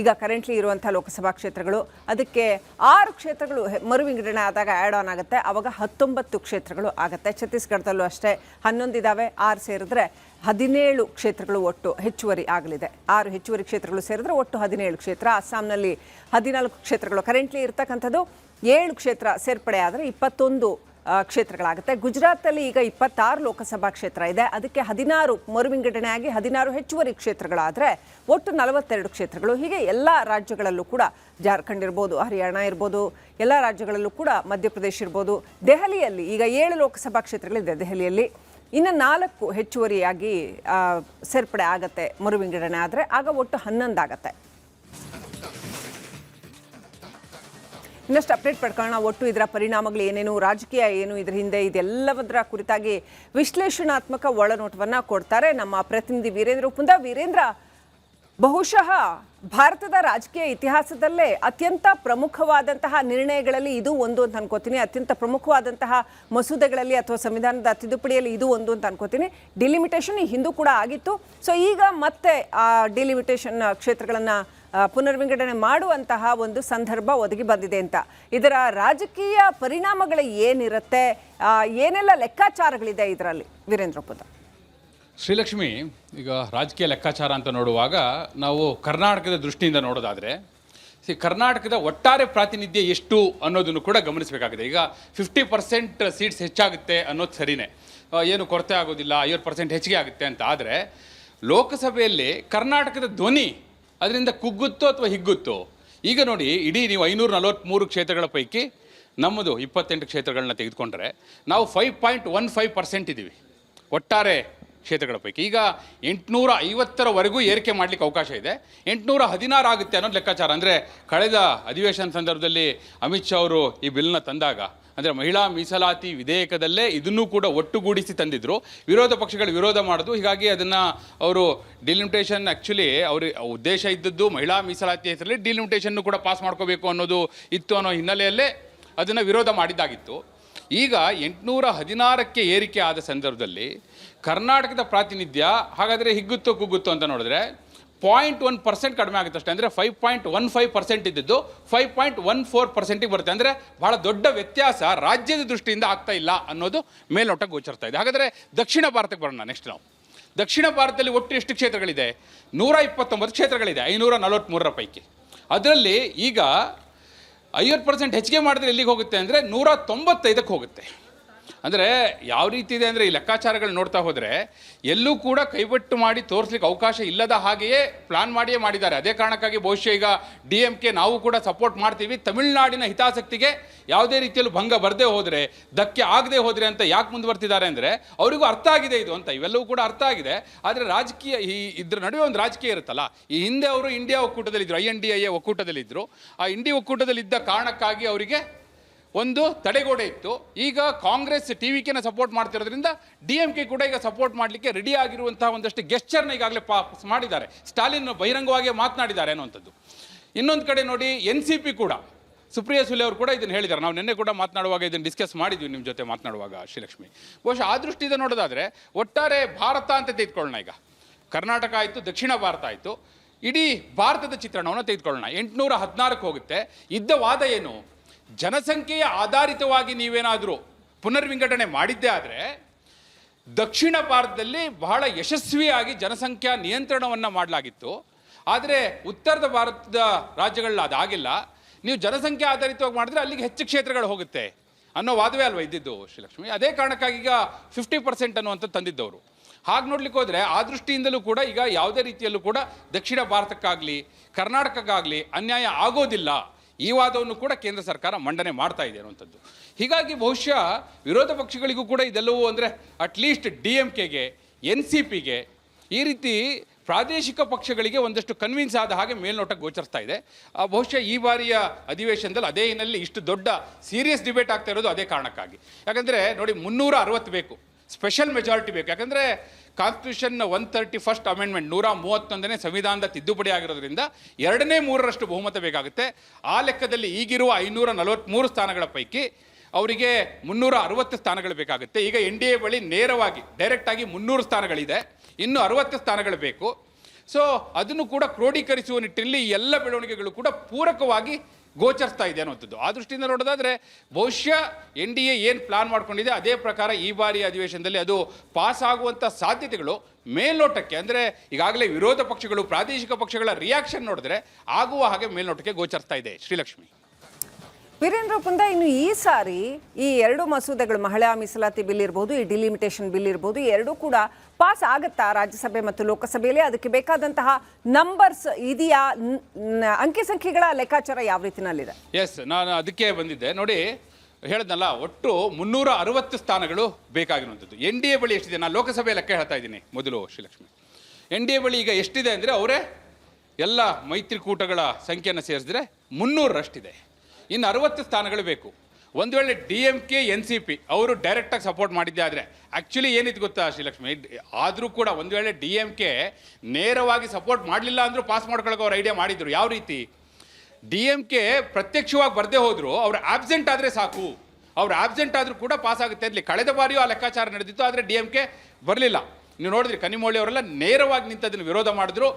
ಈಗ ಕರೆಂಟ್ಲಿ ಇರುವಂಥ ಲೋಕಸಭಾ ಕ್ಷೇತ್ರಗಳು, ಅದಕ್ಕೆ 6 ಕ್ಷೇತ್ರಗಳು ಮರು ವಿಂಗಡಣೆ ಆದಾಗ ಆ್ಯಡ್ ಆನ್ ಆಗುತ್ತೆ, ಆವಾಗ 19 ಕ್ಷೇತ್ರಗಳು ಆಗುತ್ತೆ. ಛತ್ತೀಸ್ಗಢದಲ್ಲೂ ಅಷ್ಟೇ 11 ಇದ್ದಾವೆ, 6 ಸೇರಿದ್ರೆ 17 ಕ್ಷೇತ್ರಗಳು ಒಟ್ಟು ಹೆಚ್ಚುವರಿ ಆಗಲಿದೆ. 6 ಹೆಚ್ಚುವರಿ ಕ್ಷೇತ್ರಗಳು ಸೇರಿದ್ರೆ ಒಟ್ಟು 17 ಕ್ಷೇತ್ರ. ಅಸ್ಸಾಂನಲ್ಲಿ 14 ಕ್ಷೇತ್ರಗಳು ಕರೆಂಟ್ಲಿ ಇರ್ತಕ್ಕಂಥದ್ದು, 7 ಕ್ಷೇತ್ರ ಸೇರ್ಪಡೆ ಆದರೆ 21 ಕ್ಷೇತ್ರಗಳಾಗುತ್ತೆ. ಗುಜರಾತಲ್ಲಿ ಈಗ 26 ಲೋಕಸಭಾ ಕ್ಷೇತ್ರ ಇದೆ, ಅದಕ್ಕೆ 16 ಮರು ವಿಂಗಡಣೆ ಆಗಿ 16 ಹೆಚ್ಚುವರಿ ಕ್ಷೇತ್ರಗಳಾದರೆ ಒಟ್ಟು 42 ಕ್ಷೇತ್ರಗಳು. ಹೀಗೆ ಎಲ್ಲ ರಾಜ್ಯಗಳಲ್ಲೂ ಕೂಡ, ಜಾರ್ಖಂಡ್ ಇರ್ಬೋದು, ಹರಿಯಾಣ ಇರ್ಬೋದು, ಎಲ್ಲ ರಾಜ್ಯಗಳಲ್ಲೂ ಕೂಡ, ಮಧ್ಯಪ್ರದೇಶ ಇರ್ಬೋದು. ದೆಹಲಿಯಲ್ಲಿ ಈಗ 7 ಲೋಕಸಭಾ ಕ್ಷೇತ್ರಗಳಿದೆ. ದೆಹಲಿಯಲ್ಲಿ ಇನ್ನು 4 ಹೆಚ್ಚುವರಿಯಾಗಿ ಸೇರ್ಪಡೆ ಆಗತ್ತೆ ಮರು ವಿಂಗಡಣೆ ಆದರೆ, ಆಗ ಒಟ್ಟು 11 ಆಗತ್ತೆ. ಇನ್ನಷ್ಟು ಅಪ್ಡೇಟ್ ಪಡ್ಕೊಳ್ಳೋಣ. ಒಟ್ಟು ಇದರ ಪರಿಣಾಮಗಳು ಏನೇನು, ರಾಜಕೀಯ ಏನು, ಇದರ ಹಿಂದೆ, ಇದೆಲ್ಲದರ ಕುರಿತಾಗಿ ವಿಶ್ಲೇಷಣಾತ್ಮಕ ಒಳನೋಟವನ್ನು ಕೊಡ್ತಾರೆ ನಮ್ಮ ಪ್ರತಿನಿಧಿ ವೀರೇಂದ್ರ ಉಪ್ಪುಂದ. ವೀರೇಂದ್ರ, ಬಹುಶಃ ಭಾರತದ ರಾಜಕೀಯ ಇತಿಹಾಸದಲ್ಲೇ ಅತ್ಯಂತ ಪ್ರಮುಖವಾದಂತಹ ನಿರ್ಣಯಗಳಲ್ಲಿ ಇದು ಒಂದು ಅಂತ ಅನ್ಕೋತೀನಿ. ಅತ್ಯಂತ ಪ್ರಮುಖವಾದಂತಹ ಮಸೂದೆಗಳಲ್ಲಿ ಅಥವಾ ಸಂವಿಧಾನದ ತಿದ್ದುಪಡಿಯಲ್ಲಿ ಇದು ಒಂದು ಅಂತ ಅನ್ಕೋತೀನಿ. ಡಿಲಿಮಿಟೇಷನ್ ಈ ಹಿಂದೂ ಕೂಡ ಆಗಿತ್ತು. ಸೊ ಈಗ ಮತ್ತೆ ಆ ಡಿಲಿಮಿಟೇಷನ್ ಕ್ಷೇತ್ರಗಳನ್ನು ಪುನರ್ವಿಂಗಡಣೆ ಮಾಡುವಂತಹ ಒಂದು ಸಂದರ್ಭ ಒದಗಿ ಬಂದಿದೆ ಅಂತ. ಇದರ ರಾಜಕೀಯ ಪರಿಣಾಮಗಳು ಏನಿರುತ್ತೆ, ಏನೆಲ್ಲ ಲೆಕ್ಕಾಚಾರಗಳಿದೆ ಇದರಲ್ಲಿ ವೀರೇಂದ್ರ ಉಪ್ಪುಂದ? ಶ್ರೀಲಕ್ಷ್ಮಿ, ಈಗ ರಾಜಕೀಯ ಲೆಕ್ಕಾಚಾರ ಅಂತ ನೋಡುವಾಗ ನಾವು ಕರ್ನಾಟಕದ ದೃಷ್ಟಿಯಿಂದ ನೋಡೋದಾದರೆ, ಕರ್ನಾಟಕದ ಒಟ್ಟಾರೆ ಪ್ರಾತಿನಿಧ್ಯ ಎಷ್ಟು ಅನ್ನೋದನ್ನು ಕೂಡ ಗಮನಿಸಬೇಕಾಗಿದೆ. ಈಗ 50% ಸೀಟ್ಸ್ ಹೆಚ್ಚಾಗುತ್ತೆ ಅನ್ನೋದು ಸರಿನೇ, ಏನು ಕೊರತೆ ಆಗೋದಿಲ್ಲ, 50% ಹೆಚ್ಚಿಗೆ ಆಗುತ್ತೆ ಅಂತ. ಆದರೆ ಲೋಕಸಭೆಯಲ್ಲಿ ಕರ್ನಾಟಕದ ಧ್ವನಿ ಅದರಿಂದ ಕುಗ್ಗುತ್ತೋ ಅಥವಾ ಹಿಗ್ಗುತ್ತೋ? ಈಗ ನೋಡಿ, ಇಡೀ ನೀವು 543 ಕ್ಷೇತ್ರಗಳ ಪೈಕಿ ನಮ್ಮದು 28 ಕ್ಷೇತ್ರಗಳನ್ನ ತೆಗೆದುಕೊಂಡ್ರೆ ನಾವು 5.15% ಇದ್ದೀವಿ ಒಟ್ಟಾರೆ ಕ್ಷೇತ್ರಗಳ ಪೈಕಿ. ಈಗ 850ರವರೆಗೂ ಏರಿಕೆ ಮಾಡಲಿಕ್ಕೆ ಅವಕಾಶ ಇದೆ. 816 ಆಗುತ್ತೆ ಅನ್ನೋದು ಲೆಕ್ಕಾಚಾರ. ಅಂದರೆ ಕಳೆದ ಅಧಿವೇಶನ ಸಂದರ್ಭದಲ್ಲಿ ಅಮಿತ್ ಶಾ ಅವರು ಈ ಬಿಲ್ನ ತಂದಾಗ, ಅಂದರೆ ಮಹಿಳಾ ಮೀಸಲಾತಿ ವಿಧೇಯಕದಲ್ಲೇ ಇದನ್ನೂ ಕೂಡ ಒಟ್ಟುಗೂಡಿಸಿ ತಂದಿದ್ದರು. ವಿರೋಧ ಪಕ್ಷಗಳು ವಿರೋಧ ಮಾಡೋದು, ಹೀಗಾಗಿ ಅದನ್ನು ಅವರು ಡಿಲಿಮಿಟೇಷನ್, ಆ್ಯಕ್ಚುಲಿ ಅವ್ರ ಉದ್ದೇಶ ಇದ್ದದ್ದು ಮಹಿಳಾ ಮೀಸಲಾತಿ ಹೆಸರಲ್ಲಿ ಡಿಲಿಮಿಟೇಷನ್ನು ಕೂಡ ಪಾಸ್ ಮಾಡ್ಕೋಬೇಕು ಅನ್ನೋದು ಇತ್ತು ಅನ್ನೋ ಹಿನ್ನೆಲೆಯಲ್ಲೇ ಅದನ್ನು ವಿರೋಧ ಮಾಡಿದ್ದಾಗಿತ್ತು. ಈಗ 816ಕ್ಕೆ ಏರಿಕೆ ಆದ ಸಂದರ್ಭದಲ್ಲಿ ಕರ್ನಾಟಕದ ಪ್ರಾತಿನಿಧ್ಯ ಹಾಗಾದರೆ ಹಿಗ್ಗುತ್ತೋ ಕುಗ್ಗುತ್ತೋ ಅಂತ ನೋಡಿದ್ರೆ 0.1% ಕಡಿಮೆ ಆಗುತ್ತೆ ಅಷ್ಟೇ. ಅಂದರೆ 5.15% ಇದ್ದಿದ್ದು 5.14%ಗೆ ಬರುತ್ತೆ. ಅಂದರೆ ಬಹಳ ದೊಡ್ಡ ವ್ಯತ್ಯಾಸ ರಾಜ್ಯದ ದೃಷ್ಟಿಯಿಂದ ಆಗ್ತಾ ಇಲ್ಲ ಅನ್ನೋದು ಮೇಲ್ನೋಟ ಗೋಚರ್ತಾ ಇದೆ. ಹಾಗಾದರೆ ದಕ್ಷಿಣ ಭಾರತಕ್ಕೆ ಬರೋಣ. ನೆಕ್ಸ್ಟ್ ನಾವು ದಕ್ಷಿಣ ಭಾರತದಲ್ಲಿ ಒಟ್ಟು ಎಷ್ಟು ಕ್ಷೇತ್ರಗಳಿದೆ? 129 ಕ್ಷೇತ್ರಗಳಿದೆ 543 ಪೈಕಿ. ಅದರಲ್ಲಿ ಈಗ 50% ಹೆಚ್ಚಿಗೆ ಮಾಡಿದ್ರೆ ಎಲ್ಲಿಗೆ ಹೋಗುತ್ತೆ ಅಂದರೆ 195ಕ್ಕೆ ಹೋಗುತ್ತೆ. ಅಂದರೆ ಯಾವ ರೀತಿ ಇದೆ ಅಂದರೆ, ಈ ಲೆಕ್ಕಾಚಾರಗಳು ನೋಡ್ತಾ ಹೋದರೆ ಎಲ್ಲೂ ಕೂಡ ಕೈಬಟ್ಟು ಮಾಡಿ ತೋರಿಸ್ಲಿಕ್ಕೆ ಅವಕಾಶ ಇಲ್ಲದ ಹಾಗೆಯೇ ಪ್ಲಾನ್ ಮಾಡಿಯೇ ಮಾಡಿದ್ದಾರೆ. ಅದೇ ಕಾರಣಕ್ಕಾಗಿ ಬಹುಶಃ ಈಗ DMK ನಾವು ಕೂಡ ಸಪೋರ್ಟ್ ಮಾಡ್ತೀವಿ, ತಮಿಳುನಾಡಿನ ಹಿತಾಸಕ್ತಿಗೆ ಯಾವುದೇ ರೀತಿಯಲ್ಲೂ ಭಂಗ ಬರದೇ ಹೋದರೆ, ಧಕ್ಕೆ ಆಗದೆ ಹೋದರೆ ಅಂತ ಯಾಕೆ ಮುಂದುವರ್ತಿದ್ದಾರೆ ಅಂದರೆ ಅವರಿಗೂ ಅರ್ಥ ಆಗಿದೆ ಇದು ಅಂತ. ಇವೆಲ್ಲವೂ ಕೂಡ ಅರ್ಥ ಆಗಿದೆ. ಆದರೆ ರಾಜಕೀಯ ಇದ್ರ ನಡುವೆ ಒಂದು ರಾಜಕೀಯ ಇರುತ್ತಲ್ಲ. ಈ ಹಿಂದೆ ಅವರು ಇಂಡಿಯಾ ಒಕ್ಕೂಟದಲ್ಲಿದ್ದರು, INDIA ಒಕ್ಕೂಟದಲ್ಲಿದ್ದರು. ಆ ಇಂಡಿಯಾ ಒಕ್ಕೂಟದಲ್ಲಿದ್ದ ಕಾರಣಕ್ಕಾಗಿ ಅವರಿಗೆ ಒಂದು ತಡೆಗೋಡೆ ಇತ್ತು. ಈಗ ಕಾಂಗ್ರೆಸ್ TVKನ ಸಪೋರ್ಟ್ ಮಾಡ್ತಿರೋದ್ರಿಂದ DMK ಕೂಡ ಈಗ ಸಪೋರ್ಟ್ ಮಾಡಲಿಕ್ಕೆ ರೆಡಿ ಆಗಿರುವಂತಹ ಒಂದಷ್ಟು ಗೆಸ್ಚರ್ನ ಈಗಾಗಲೇ ಪಾಸ್ ಮಾಡಿದ್ದಾರೆ. ಸ್ಟಾಲಿನ್ ಬಹಿರಂಗವಾಗಿ ಮಾತನಾಡಿದ್ದಾರೆ ಅನ್ನುವಂಥದ್ದು. ಇನ್ನೊಂದು ಕಡೆ ನೋಡಿ, NCP ಕೂಡ, ಸುಪ್ರಿಯಾ ಸುಲೆ ಅವರು ಕೂಡ ಇದನ್ನು ಹೇಳಿದ್ದಾರೆ. ನಾವು ನಿನ್ನೆ ಕೂಡ ಮಾತನಾಡುವಾಗ ಇದನ್ನು ಡಿಸ್ಕಸ್ ಮಾಡಿದ್ವಿ ನಿಮ್ಮ ಜೊತೆ ಮಾತನಾಡುವಾಗ ಶ್ರೀಲಕ್ಷ್ಮಿ. ಬಹುಶಃ ಆ ದೃಷ್ಟಿಯಿಂದ ನೋಡೋದಾದರೆ ಒಟ್ಟಾರೆ ಭಾರತ ಅಂತ ತೆಗೆದುಕೊಳ್ಳೋಣ. ಈಗ ಕರ್ನಾಟಕ ಆಯಿತು, ದಕ್ಷಿಣ ಭಾರತ ಆಯಿತು, ಇಡೀ ಭಾರತದ ಚಿತ್ರಣವನ್ನು ತೆಗೆದುಕೊಳ್ಳೋಣ. 816ಕ್ಕೆ ಹೋಗುತ್ತೆ. ಇದ್ದ ವಾದ ಏನು? ಜನಸಂಖ್ಯೆಯ ಆಧಾರಿತವಾಗಿ ನೀವೇನಾದರೂ ಪುನರ್ವಿಂಗಡಣೆ ಮಾಡಿದ್ದೇ ಆದರೆ ದಕ್ಷಿಣ ಭಾರತದಲ್ಲಿ ಬಹಳ ಯಶಸ್ವಿಯಾಗಿ ಜನಸಂಖ್ಯಾ ನಿಯಂತ್ರಣವನ್ನು ಮಾಡಲಾಗಿತ್ತು. ಆದರೆ ಉತ್ತರದ ಭಾರತದ ರಾಜ್ಯಗಳಲ್ಲಿ ಅದಾಗಿಲ್ಲ. ನೀವು ಜನಸಂಖ್ಯೆ ಆಧಾರಿತವಾಗಿ ಮಾಡಿದ್ರೆ ಅಲ್ಲಿಗೆ ಹೆಚ್ಚು ಕ್ಷೇತ್ರಗಳು ಹೋಗುತ್ತೆ ಅನ್ನೋ ವಾದವೇ ಅಲ್ವಾ ಇದ್ದಿದ್ದು ಶ್ರೀಲಕ್ಷ್ಮಿ. ಅದೇ ಕಾರಣಕ್ಕಾಗಿ ಈಗ 50% ಅನ್ನುವಂಥದ್ದು ತಂದಿದ್ದವರು. ಹಾಗೆ ನೋಡ್ಲಿಕ್ಕೆ ಹೋದರೆ ಆ ದೃಷ್ಟಿಯಿಂದಲೂ ಕೂಡ ಈಗ ಯಾವುದೇ ರೀತಿಯಲ್ಲೂ ಕೂಡ ದಕ್ಷಿಣ ಭಾರತಕ್ಕಾಗಲಿ ಕರ್ನಾಟಕಕ್ಕಾಗಲಿ ಅನ್ಯಾಯ ಆಗೋದಿಲ್ಲ, ಈ ವಾದವನ್ನು ಕೂಡ ಕೇಂದ್ರ ಸರ್ಕಾರ ಮಂಡನೆ ಮಾಡ್ತಾ ಇದೆ ಅನ್ನುವಂಥದ್ದು. ಹೀಗಾಗಿ ಬಹುಶಃ ವಿರೋಧ ಪಕ್ಷಗಳಿಗೂ ಕೂಡ ಇದೆಲ್ಲವೂ ಅಂದರೆ ಅಟ್ಲೀಸ್ಟ್ DMKಗೆ, NCPಗೆ ಈ ರೀತಿ ಪ್ರಾದೇಶಿಕ ಪಕ್ಷಗಳಿಗೆ ಒಂದಷ್ಟು ಕನ್ವಿನ್ಸ್ ಆದ ಹಾಗೆ ಮೇಲ್ನೋಟಕ್ಕೆ ಗೋಚರಿಸ್ತಾ ಇದೆ. ಬಹುಶಃ ಈ ಬಾರಿಯ ಅಧಿವೇಶನದಲ್ಲಿ ಅದೇ ಹಿನ್ನೆಲೆಯಲ್ಲಿ ಇಷ್ಟು ದೊಡ್ಡ ಸೀರಿಯಸ್ ಡಿಬೇಟ್ ಆಗ್ತಾ ಇರೋದು ಅದೇ ಕಾರಣಕ್ಕಾಗಿ. ಯಾಕಂದರೆ ನೋಡಿ 360 ಬೇಕು, ಸ್ಪೆಷಲ್ ಮೆಜಾರಿಟಿ ಬೇಕು. ಯಾಕಂದರೆ ಕಾನ್ಸ್ಟಿಟ್ಯೂಷನ್ 131st ಅಮೆಂಡ್ಮೆಂಟ್ 131ನೇ ಸಂವಿಧಾನದ ತಿದ್ದುಪಡಿ ಆಗಿರೋದ್ರಿಂದ 2/3 ಬಹುಮತ ಬೇಕಾಗುತ್ತೆ. ಆ ಲೆಕ್ಕದಲ್ಲಿ ಈಗಿರುವ 543 ಸ್ಥಾನಗಳ ಪೈಕಿ ಅವರಿಗೆ 360 ಸ್ಥಾನಗಳು ಬೇಕಾಗುತ್ತೆ. ಈಗ NDA ಬಳಿ ನೇರವಾಗಿ ಡೈರೆಕ್ಟಾಗಿ 300 ಸ್ಥಾನಗಳಿದೆ, ಇನ್ನು 60 ಸ್ಥಾನಗಳು ಬೇಕು. ಸೊ ಅದನ್ನು ಕೂಡ ಕ್ರೋಢೀಕರಿಸುವ ನಿಟ್ಟಿನಲ್ಲಿ ಎಲ್ಲ ಬೆಳವಣಿಗೆಗಳು ಕೂಡ ಪೂರಕವಾಗಿ ಗೋಚರಿಸ್ತಾ ಇದೆ ಅನ್ನುವಂಥದ್ದು. ಆ ದೃಷ್ಟಿಯಿಂದ ನೋಡೋದಾದರೆ ಬಹುಶಃ NDA ಏನು ಪ್ಲಾನ್ ಮಾಡ್ಕೊಂಡಿದೆ ಅದೇ ಪ್ರಕಾರ ಈ ಬಾರಿ ಅಧಿವೇಶನದಲ್ಲಿ ಅದು ಪಾಸ್ ಆಗುವಂಥ ಸಾಧ್ಯತೆಗಳು ಮೇಲ್ನೋಟಕ್ಕೆ, ಅಂದರೆ ಈಗಾಗಲೇ ವಿರೋಧ ಪಕ್ಷಗಳು ಪ್ರಾದೇಶಿಕ ಪಕ್ಷಗಳ ರಿಯಾಕ್ಷನ್ ನೋಡಿದ್ರೆ ಆಗುವ ಹಾಗೆ ಮೇಲ್ನೋಟಕ್ಕೆ ಗೋಚರಿಸ್ತಾ ಇದೆ. ಶ್ರೀಲಕ್ಷ್ಮಿ. ವೀರೇಂದ್ರ ಪುಂದ, ಇನ್ನು ಈ ಸಾರಿ ಈ ಎರಡು ಮಸೂದೆಗಳು, ಮಹಿಳಾ ಮೀಸಲಾತಿ ಬಿಲ್ ಇರ್ಬೋದು, ಈ ಡಿಲಿಮಿಟೇಷನ್ ಬಿಲ್ ಇರ್ಬೋದು, ಈ ಎರಡೂ ಕೂಡ ಪಾಸ್ ಆಗುತ್ತಾ ರಾಜ್ಯಸಭೆ ಮತ್ತು ಲೋಕಸಭೆಯಲ್ಲಿ? ಅದಕ್ಕೆ ಬೇಕಾದಂತಹ ನಂಬರ್ಸ್ ಇದೆಯಾ? ಅಂಕಿ ಸಂಖ್ಯೆಗಳ ಲೆಕ್ಕಾಚಾರ ಯಾವ ರೀತಿನಲ್ಲಿದೆ? ಎಸ್, ನಾನು ಅದಕ್ಕೆ ಬಂದಿದ್ದೆ. ನೋಡಿ, ಹೇಳಿದ್ನಲ್ಲ, ಒಟ್ಟು 360 ಸ್ಥಾನಗಳು ಬೇಕಾಗಿರುವಂಥದ್ದು. NDA ಬಳಿ ಎಷ್ಟಿದೆ? ನಾನು ಲೋಕಸಭೆ ಲೆಕ್ಕ ಹೇಳ್ತಾ ಇದ್ದೀನಿ ಮೊದಲು ಶ್ರೀಲಕ್ಷ್ಮಿ. NDA ಬಳಿ ಈಗ ಎಷ್ಟಿದೆ ಅಂದರೆ ಅವರೇ ಎಲ್ಲ ಮೈತ್ರಿಕೂಟಗಳ ಸಂಖ್ಯೆಯನ್ನು ಸೇರಿಸಿದ್ರೆ 300ರಷ್ಟಿದೆ. ಇನ್ನು 60 ಸ್ಥಾನಗಳು ಬೇಕು. ಒಂದು ವೇಳೆ DMK NCP ಅವರು ಡೈರೆಕ್ಟಾಗಿ ಸಪೋರ್ಟ್ ಮಾಡಿದ್ದೆ ಆದರೆ, ಆ್ಯಕ್ಚುಲಿ ಏನಿತ್ತು ಗೊತ್ತಾ ಶ್ರೀಲಕ್ಷ್ಮಿ, ಆದರೂ ಕೂಡ ಒಂದು ವೇಳೆ DMK ನೇರವಾಗಿ ಸಪೋರ್ಟ್ ಮಾಡಲಿಲ್ಲ ಅಂದರೂ ಪಾಸ್ ಮಾಡ್ಕೊಳ್ಳೋಕೆ ಅವ್ರು ಐಡಿಯಾ ಮಾಡಿದರು. ಯಾವ ರೀತಿ? DMK ಪ್ರತ್ಯಕ್ಷವಾಗಿ ಬರದೇ ಹೋದರೂ ಅವ್ರು ಆಬ್ಸೆಂಟ್ ಆದರೆ ಸಾಕು, ಅವ್ರು ಆಬ್ಸೆಂಟ್ ಆದರೂ ಕೂಡ ಪಾಸ್ ಆಗುತ್ತೆ ಅಲ್ಲಿ. ಕಳೆದ ಬಾರಿಯೂ ಆ ಲೆಕ್ಕಾಚಾರ ನಡೆದಿತ್ತು, ಆದರೆ DMK ಬರಲಿಲ್ಲ. ನೀವು ನೋಡಿದ್ರಿ, ಕನಿಮೋಳಿ ಅವರೆಲ್ಲ ನೇರವಾಗಿ ನಿಂತದನ್ನು ವಿರೋಧ ಮಾಡಿದ್ರು,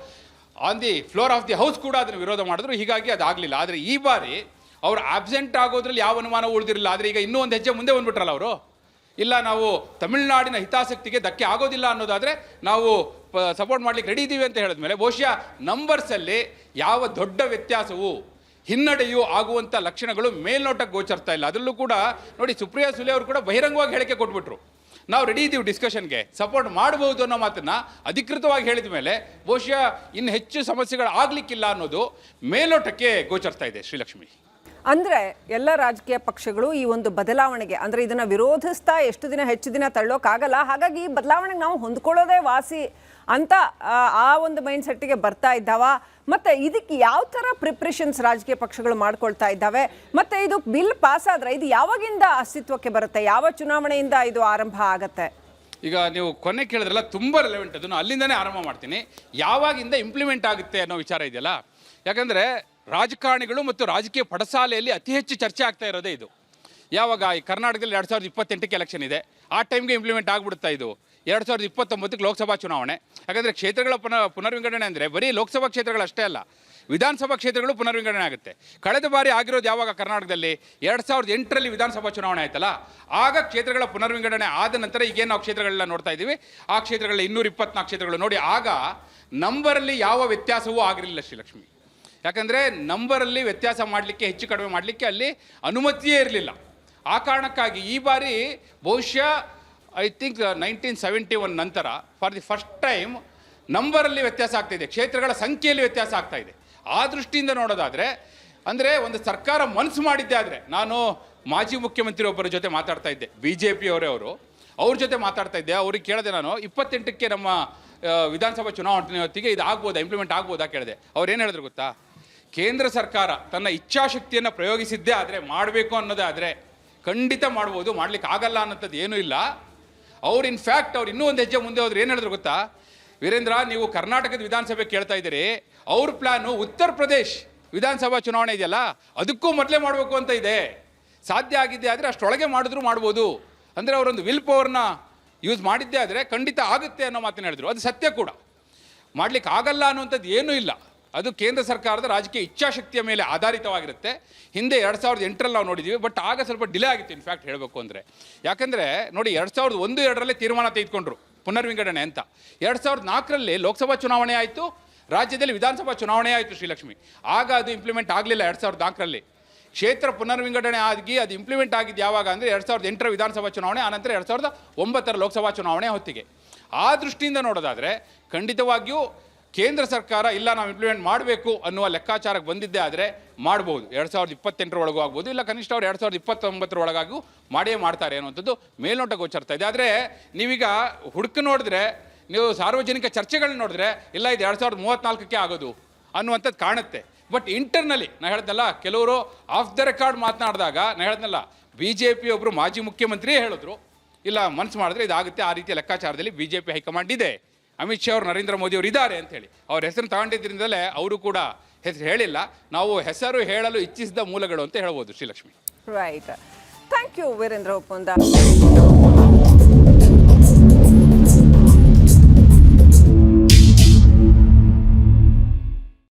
on the floor of the house ಕೂಡ ಅದನ್ನು ವಿರೋಧ ಮಾಡಿದ್ರು. ಹೀಗಾಗಿ ಅದಾಗಲಿಲ್ಲ. ಆದರೆ ಈ ಬಾರಿ ಅವರು ಆಬ್ಸೆಂಟ್ ಆಗೋದ್ರಲ್ಲಿ ಯಾವ ಅನುಮಾನ ಉಳಿದಿರಲಿಲ್ಲ. ಆದರೆ ಈಗ ಇನ್ನೂ ಒಂದು ಹೆಜ್ಜೆ ಮುಂದೆ ಬಂದುಬಿಟ್ರಲ್ಲ ಅವರು, ಇಲ್ಲ ನಾವು ತಮಿಳುನಾಡಿನ ಹಿತಾಸಕ್ತಿಗೆ ಧಕ್ಕೆ ಆಗೋದಿಲ್ಲ ಅನ್ನೋದಾದರೆ ನಾವು ಸಪೋರ್ಟ್ ಮಾಡಲಿಕ್ಕೆ ರೆಡಿ ಇದ್ದೀವಿ ಅಂತ ಹೇಳಿದ್ಮೇಲೆ ಬಹುಶಃ ನಂಬರ್ಸಲ್ಲಿ ಯಾವ ದೊಡ್ಡ ವ್ಯತ್ಯಾಸವು ಹಿನ್ನಡೆಯೂ ಆಗುವಂಥ ಲಕ್ಷಣಗಳು ಮೇಲ್ನೋಟಕ್ಕೆ ಗೋಚರಿಸ್ತಾ ಇಲ್ಲ. ಅದರಲ್ಲೂ ಕೂಡ ನೋಡಿ, ಸುಪ್ರಿಯಾ ಸುಲೆ ಅವರು ಕೂಡ ಬಹಿರಂಗವಾಗಿ ಹೇಳಿಕೆ ಕೊಟ್ಬಿಟ್ರು, ನಾವು ರೆಡಿ ಇದ್ದೀವಿ ಡಿಸ್ಕಷನ್ಗೆ, ಸಪೋರ್ಟ್ ಮಾಡಬಹುದು ಅನ್ನೋ ಮಾತನ್ನು ಅಧಿಕೃತವಾಗಿ ಹೇಳಿದ ಮೇಲೆ ಬಹುಶಃ ಇನ್ನು ಹೆಚ್ಚು ಸಮಸ್ಯೆಗಳು ಆಗಲಿಕ್ಕಿಲ್ಲ ಅನ್ನೋದು ಮೇಲ್ನೋಟಕ್ಕೆ ಗೋಚರಿಸ್ತಾ ಇದೆ. ಶ್ರೀಲಕ್ಷ್ಮಿ. ಅಂದ್ರೆ ಎಲ್ಲ ರಾಜಕೀಯ ಪಕ್ಷಗಳು ಈ ಒಂದು ಬದಲಾವಣೆಗೆ, ಅಂದ್ರೆ ಇದನ್ನ ವಿರೋಧಿಸ್ತಾ ಎಷ್ಟು ದಿನ ಹೆಚ್ಚು ದಿನ ತಳ್ಳೋಕ್ಕಾಗಲ್ಲ, ಹಾಗಾಗಿ ಈ ಬದಲಾವಣೆಗೆ ನಾವು ಹೊಂದ್ಕೊಳ್ಳೋದೇ ವಾಸಿ ಅಂತ ಆ ಒಂದು ಮೈಂಡ್ ಸೆಟ್ಗೆ ಬರ್ತಾ ಇದ್ದಾವ. ಮತ್ತೆ ಇದಕ್ಕೆ ಯಾವ ಥರ ಪ್ರಿಪ್ರೇಷನ್ಸ್ ರಾಜಕೀಯ ಪಕ್ಷಗಳು ಮಾಡ್ಕೊಳ್ತಾ ಇದ್ದಾವೆ? ಮತ್ತೆ ಇದು ಬಿಲ್ ಪಾಸ್ ಆದ್ರೆ ಇದು ಯಾವಾಗಿಂದ ಅಸ್ತಿತ್ವಕ್ಕೆ ಬರುತ್ತೆ? ಯಾವ ಚುನಾವಣೆಯಿಂದ ಇದು ಆರಂಭ ಆಗತ್ತೆ? ಈಗ ನೀವು ಕೊನೆ ಕೇಳಿದ್ರಲ್ಲ, ತುಂಬ ರೆಲೆವೆಂಟ್. ಅದನ್ನು ಅಲ್ಲಿಂದನೇ ಆರಂಭ ಮಾಡ್ತೀನಿ. ಯಾವಾಗಿಂದ ಇಂಪ್ಲಿಮೆಂಟ್ ಆಗುತ್ತೆ ಅನ್ನೋ ವಿಚಾರ ಇದೆಯಲ್ಲ, ಯಾಕಂದರೆ ರಾಜಕಾರಣಿಗಳು ಮತ್ತು ರಾಜಕೀಯ ಪಡಸಾಲೆಯಲ್ಲಿ ಅತಿ ಹೆಚ್ಚು ಚರ್ಚೆ ಆಗ್ತಾ ಇರೋದೇ ಇದು. ಯಾವಾಗ ಈ ಕರ್ನಾಟಕದಲ್ಲಿ 2028ಕ್ಕೆ ಎಲೆಕ್ಷನ್ ಇದೆ, ಆ ಟೈಮ್ಗೆ ಇಂಪ್ಲಿಮೆಂಟ್ ಆಗಿಬಿಡುತ್ತಾ ಇದು? 2029ಕ್ಕೆ ಲೋಕಸಭಾ ಚುನಾವಣೆ. ಯಾಕಂದರೆ ಕ್ಷೇತ್ರಗಳ ಪುನರ್ವಿಂಗಡಣೆ ಅಂದರೆ ಬರೀ ಲೋಕಸಭಾ ಕ್ಷೇತ್ರಗಳಷ್ಟೇ ಅಲ್ಲ, ವಿಧಾನಸಭಾ ಕ್ಷೇತ್ರಗಳು ಪುನರ್ವಿಂಗಡಣೆ ಆಗುತ್ತೆ. ಕಳೆದ ಬಾರಿ ಆಗಿರೋದು ಯಾವಾಗ ಕರ್ನಾಟಕದಲ್ಲಿ? 2008ರಲ್ಲಿ ವಿಧಾನಸಭಾ ಚುನಾವಣೆ ಆಯ್ತಲ್ಲ, ಆಗ ಕ್ಷೇತ್ರಗಳ ಪುನರ್ವಿಂಗಡಣೆ ಆದ ನಂತರ ಈಗೇನು ನಾವು ಕ್ಷೇತ್ರಗಳನ್ನ ನೋಡ್ತಾ ಇದ್ದೀವಿ, ಆ ಕ್ಷೇತ್ರಗಳಲ್ಲಿ 224 ಕ್ಷೇತ್ರಗಳು ನೋಡಿ. ಆಗ ನಂಬರಲ್ಲಿ ಯಾವ ವ್ಯತ್ಯಾಸವೂ ಆಗಿರಲಿಲ್ಲ ಶ್ರೀಲಕ್ಷ್ಮಿ. ಯಾಕಂದರೆ ನಂಬರಲ್ಲಿ ವ್ಯತ್ಯಾಸ ಮಾಡಲಿಕ್ಕೆ, ಹೆಚ್ಚು ಕಡಿಮೆ ಮಾಡಲಿಕ್ಕೆ ಅಲ್ಲಿ ಅನುಮತಿಯೇ ಇರಲಿಲ್ಲ. ಆ ಕಾರಣಕ್ಕಾಗಿ ಈ ಬಾರಿ ಬಹುಶಃ ಐ ಥಿಂಕ್ 1971 ನಂತರ ಫಾರ್ ದಿ ಫಸ್ಟ್ ಟೈಮ್ ನಂಬರಲ್ಲಿ ವ್ಯತ್ಯಾಸ ಆಗ್ತಾಯಿದೆ, ಕ್ಷೇತ್ರಗಳ ಸಂಖ್ಯೆಯಲ್ಲಿ ವ್ಯತ್ಯಾಸ ಆಗ್ತಾಯಿದೆ. ಆ ದೃಷ್ಟಿಯಿಂದ ನೋಡೋದಾದರೆ, ಅಂದರೆ ಒಂದು ಸರ್ಕಾರ ಮನಸ್ಸು ಮಾಡಿದ್ದೆ ಆದರೆ, ನಾನು ಮಾಜಿ ಮುಖ್ಯಮಂತ್ರಿ ಒಬ್ಬರ ಜೊತೆ ಮಾತಾಡ್ತಾ ಇದ್ದೆ, BJP ಅವ್ರ ಜೊತೆ ಮಾತಾಡ್ತಾ ಇದ್ದೆ. ಅವ್ರಿಗೆ ಕೇಳಿದೆ ನಾನು, 28ಕ್ಕೆ ನಮ್ಮ ವಿಧಾನಸಭಾ ಚುನಾವಣೆ ಹೊತ್ತಿಗೆ ಇದು ಆಗ್ಬೋದಾ, ಇಂಪ್ಲಿಮೆಂಟ್ ಆಗ್ಬೋದಾ ಕೇಳಿದೆ. ಅವ್ರು ಏನು ಹೇಳಿದ್ರು ಗೊತ್ತಾ? ಕೇಂದ್ರ ಸರ್ಕಾರ ತನ್ನ ಇಚ್ಛಾಶಕ್ತಿಯನ್ನು ಪ್ರಯೋಗಿಸಿದ್ದೇ ಆದರೆ, ಮಾಡಬೇಕು ಅನ್ನೋದೇ ಆದರೆ ಖಂಡಿತ ಮಾಡ್ಬೋದು, ಮಾಡ್ಲಿಕ್ಕೆ ಆಗಲ್ಲ ಅನ್ನೋಂಥದ್ದು ಏನೂ ಇಲ್ಲ. ಅವ್ರು ಇನ್ಫ್ಯಾಕ್ಟ್ ಅವ್ರು ಇನ್ನೂ ಒಂದು ಹೆಜ್ಜೆ ಮುಂದೆ ಹೋದ್ರೆ ಏನು ಹೇಳಿದ್ರು ಗೊತ್ತಾ? ವೀರೇಂದ್ರ, ನೀವು ಕರ್ನಾಟಕದ ವಿಧಾನಸಭೆ ಕೇಳ್ತಾ ಇದ್ದೀರಿ, ಅವ್ರ ಪ್ಲ್ಯಾನು ಉತ್ತರ ಪ್ರದೇಶ್ ವಿಧಾನಸಭಾ ಚುನಾವಣೆ ಇದೆಯಲ್ಲ ಅದಕ್ಕೂ ಮೊದಲೇ ಮಾಡಬೇಕು ಅಂತ ಇದೆ. ಸಾಧ್ಯ ಆಗಿದ್ದೆ ಆದರೆ ಅಷ್ಟೊಳಗೆ ಮಾಡಿದ್ರು ಮಾಡ್ಬೋದು. ಅಂದರೆ ಅವರೊಂದು ವಿಲ್ ಪವರ್ನ ಯೂಸ್ ಮಾಡಿದ್ದೇ ಆದರೆ ಖಂಡಿತ ಆಗುತ್ತೆ ಅನ್ನೋ ಮಾತನ್ನು ಹೇಳಿದ್ರು. ಅದು ಸತ್ಯ ಕೂಡ. ಮಾಡಲಿಕ್ಕೆ ಆಗಲ್ಲ ಅನ್ನುವಂಥದ್ದು ಏನೂ ಇಲ್ಲ. ಅದು ಕೇಂದ್ರ ಸರ್ಕಾರದ ರಾಜಕೀಯ ಇಚ್ಛಾಶಕ್ತಿಯ ಮೇಲೆ ಆಧಾರಿತವಾಗಿರುತ್ತೆ. ಹಿಂದೆ 2008ರಲ್ಲಿ ನಾವು ನೋಡಿದ್ದೀವಿ, ಬಟ್ ಆಗ ಸ್ವಲ್ಪ ಡಿಲೇ ಆಗಿತ್ತು ಇನ್ಫ್ಯಾಕ್ಟ್ ಹೇಳಬೇಕು ಅಂದರೆ. ಯಾಕಂದರೆ ನೋಡಿ, 2001-2ರಲ್ಲಿ ತೀರ್ಮಾನ ತೆಗೆದುಕೊಂಡ್ರು ಪುನರ್ವಿಂಗಡಣೆ ಅಂತ. 2004ರಲ್ಲಿ ಲೋಕಸಭಾ ಚುನಾವಣೆ ಆಯಿತು, ರಾಜ್ಯದಲ್ಲಿ ವಿಧಾನಸಭಾ ಚುನಾವಣೆ ಆಯಿತು ಶ್ರೀಲಕ್ಷ್ಮಿ. ಆಗ ಅದು ಇಂಪ್ಲಿಮೆಂಟ್ ಆಗಲಿಲ್ಲ 2004ರಲ್ಲಿ. ಕ್ಷೇತ್ರ ಪುನರ್ವಿಂಗಡಣೆ ಆಗಿ ಅದು ಇಂಪ್ಲಿಮೆಂಟ್ ಆಗಿದ್ದು ಯಾವಾಗ ಅಂದರೆ 2008ರ ವಿಧಾನಸಭಾ ಚುನಾವಣೆ, ಆನಂತರ 2009ರ ಲೋಕಸಭಾ ಚುನಾವಣೆ ಹೊತ್ತಿಗೆ. ಆ ದೃಷ್ಟಿಯಿಂದ ನೋಡೋದಾದರೆ ಖಂಡಿತವಾಗಿಯೂ ಕೇಂದ್ರ ಸರ್ಕಾರ ಇಲ್ಲ ನಾವು ಇಂಪ್ಲಿಮೆಂಟ್ ಮಾಡಬೇಕು ಅನ್ನುವ ಲೆಕ್ಕಾಚಾರಕ್ಕೆ ಬಂದಿದ್ದೇ ಆದರೆ ಮಾಡ್ಬೋದು. 2028ರೊಳಗೂ ಆಗ್ಬೋದು, ಇಲ್ಲ ಕನಿಷ್ಠ ಅವ್ರು 2029ರೊಳಗಾಗೂ ಮಾಡೇ ಮಾಡ್ತಾರೆ ಅನ್ನುವಂಥದ್ದು ಮೇಲ್ನೋಟ ಗೋಚರ್ತಾ ಇದೆ. ಆದರೆ ನೀವೀಗ ಹುಡುಕು ನೋಡಿದ್ರೆ ನೀವು ಸಾರ್ವಜನಿಕ ಚರ್ಚೆಗಳನ್ನ ನೋಡಿದ್ರೆ ಇಲ್ಲ ಇದು 2034ಕ್ಕೆ ಆಗೋದು ಅನ್ನುವಂಥದ್ದು ಕಾಣುತ್ತೆ. ಬಟ್ ಇಂಟರ್ನಲಿ ನಾನು ಹೇಳ್ದಲ್ಲ, ಕೆಲವರು ಆಫ್ ದ ರೆಕಾರ್ಡ್ ಮಾತನಾಡಿದಾಗ ನಾನು ಹೇಳ್ದಲ್ಲ, BJP ಒಬ್ಬರು ಮಾಜಿ ಮುಖ್ಯಮಂತ್ರಿಯೇ ಹೇಳಿದ್ರು ಇಲ್ಲ ಮನಸ್ಸು ಮಾಡಿದ್ರೆ ಇದಾಗುತ್ತೆ, ಆ ರೀತಿಯ ಲೆಕ್ಕಾಚಾರದಲ್ಲಿ BJP ಹೈಕಮಾಂಡ್ ಇದೆ, ಅಮಿತ್ ಶಾ ಅವರು ನರೇಂದ್ರ ಮೋದಿ ಅವರು ಇದ್ದಾರೆ ಅಂತೇಳಿ ಅವ್ರ ಹೆಸರು ತಗೊಂಡಿದ್ದರಿಂದಲೇ ಅವರು ಕೂಡ ಹೆಸರು ಹೇಳಿಲ್ಲ. ನಾವು ಹೆಸರು ಹೇಳಲು ಇಚ್ಛಿಸಿದ ಮೂಲಗಳು ಅಂತ ಹೇಳ್ಬೋದು Srilakshmi. Right, thank you Veerendra ಒಪ್ಪಂದ.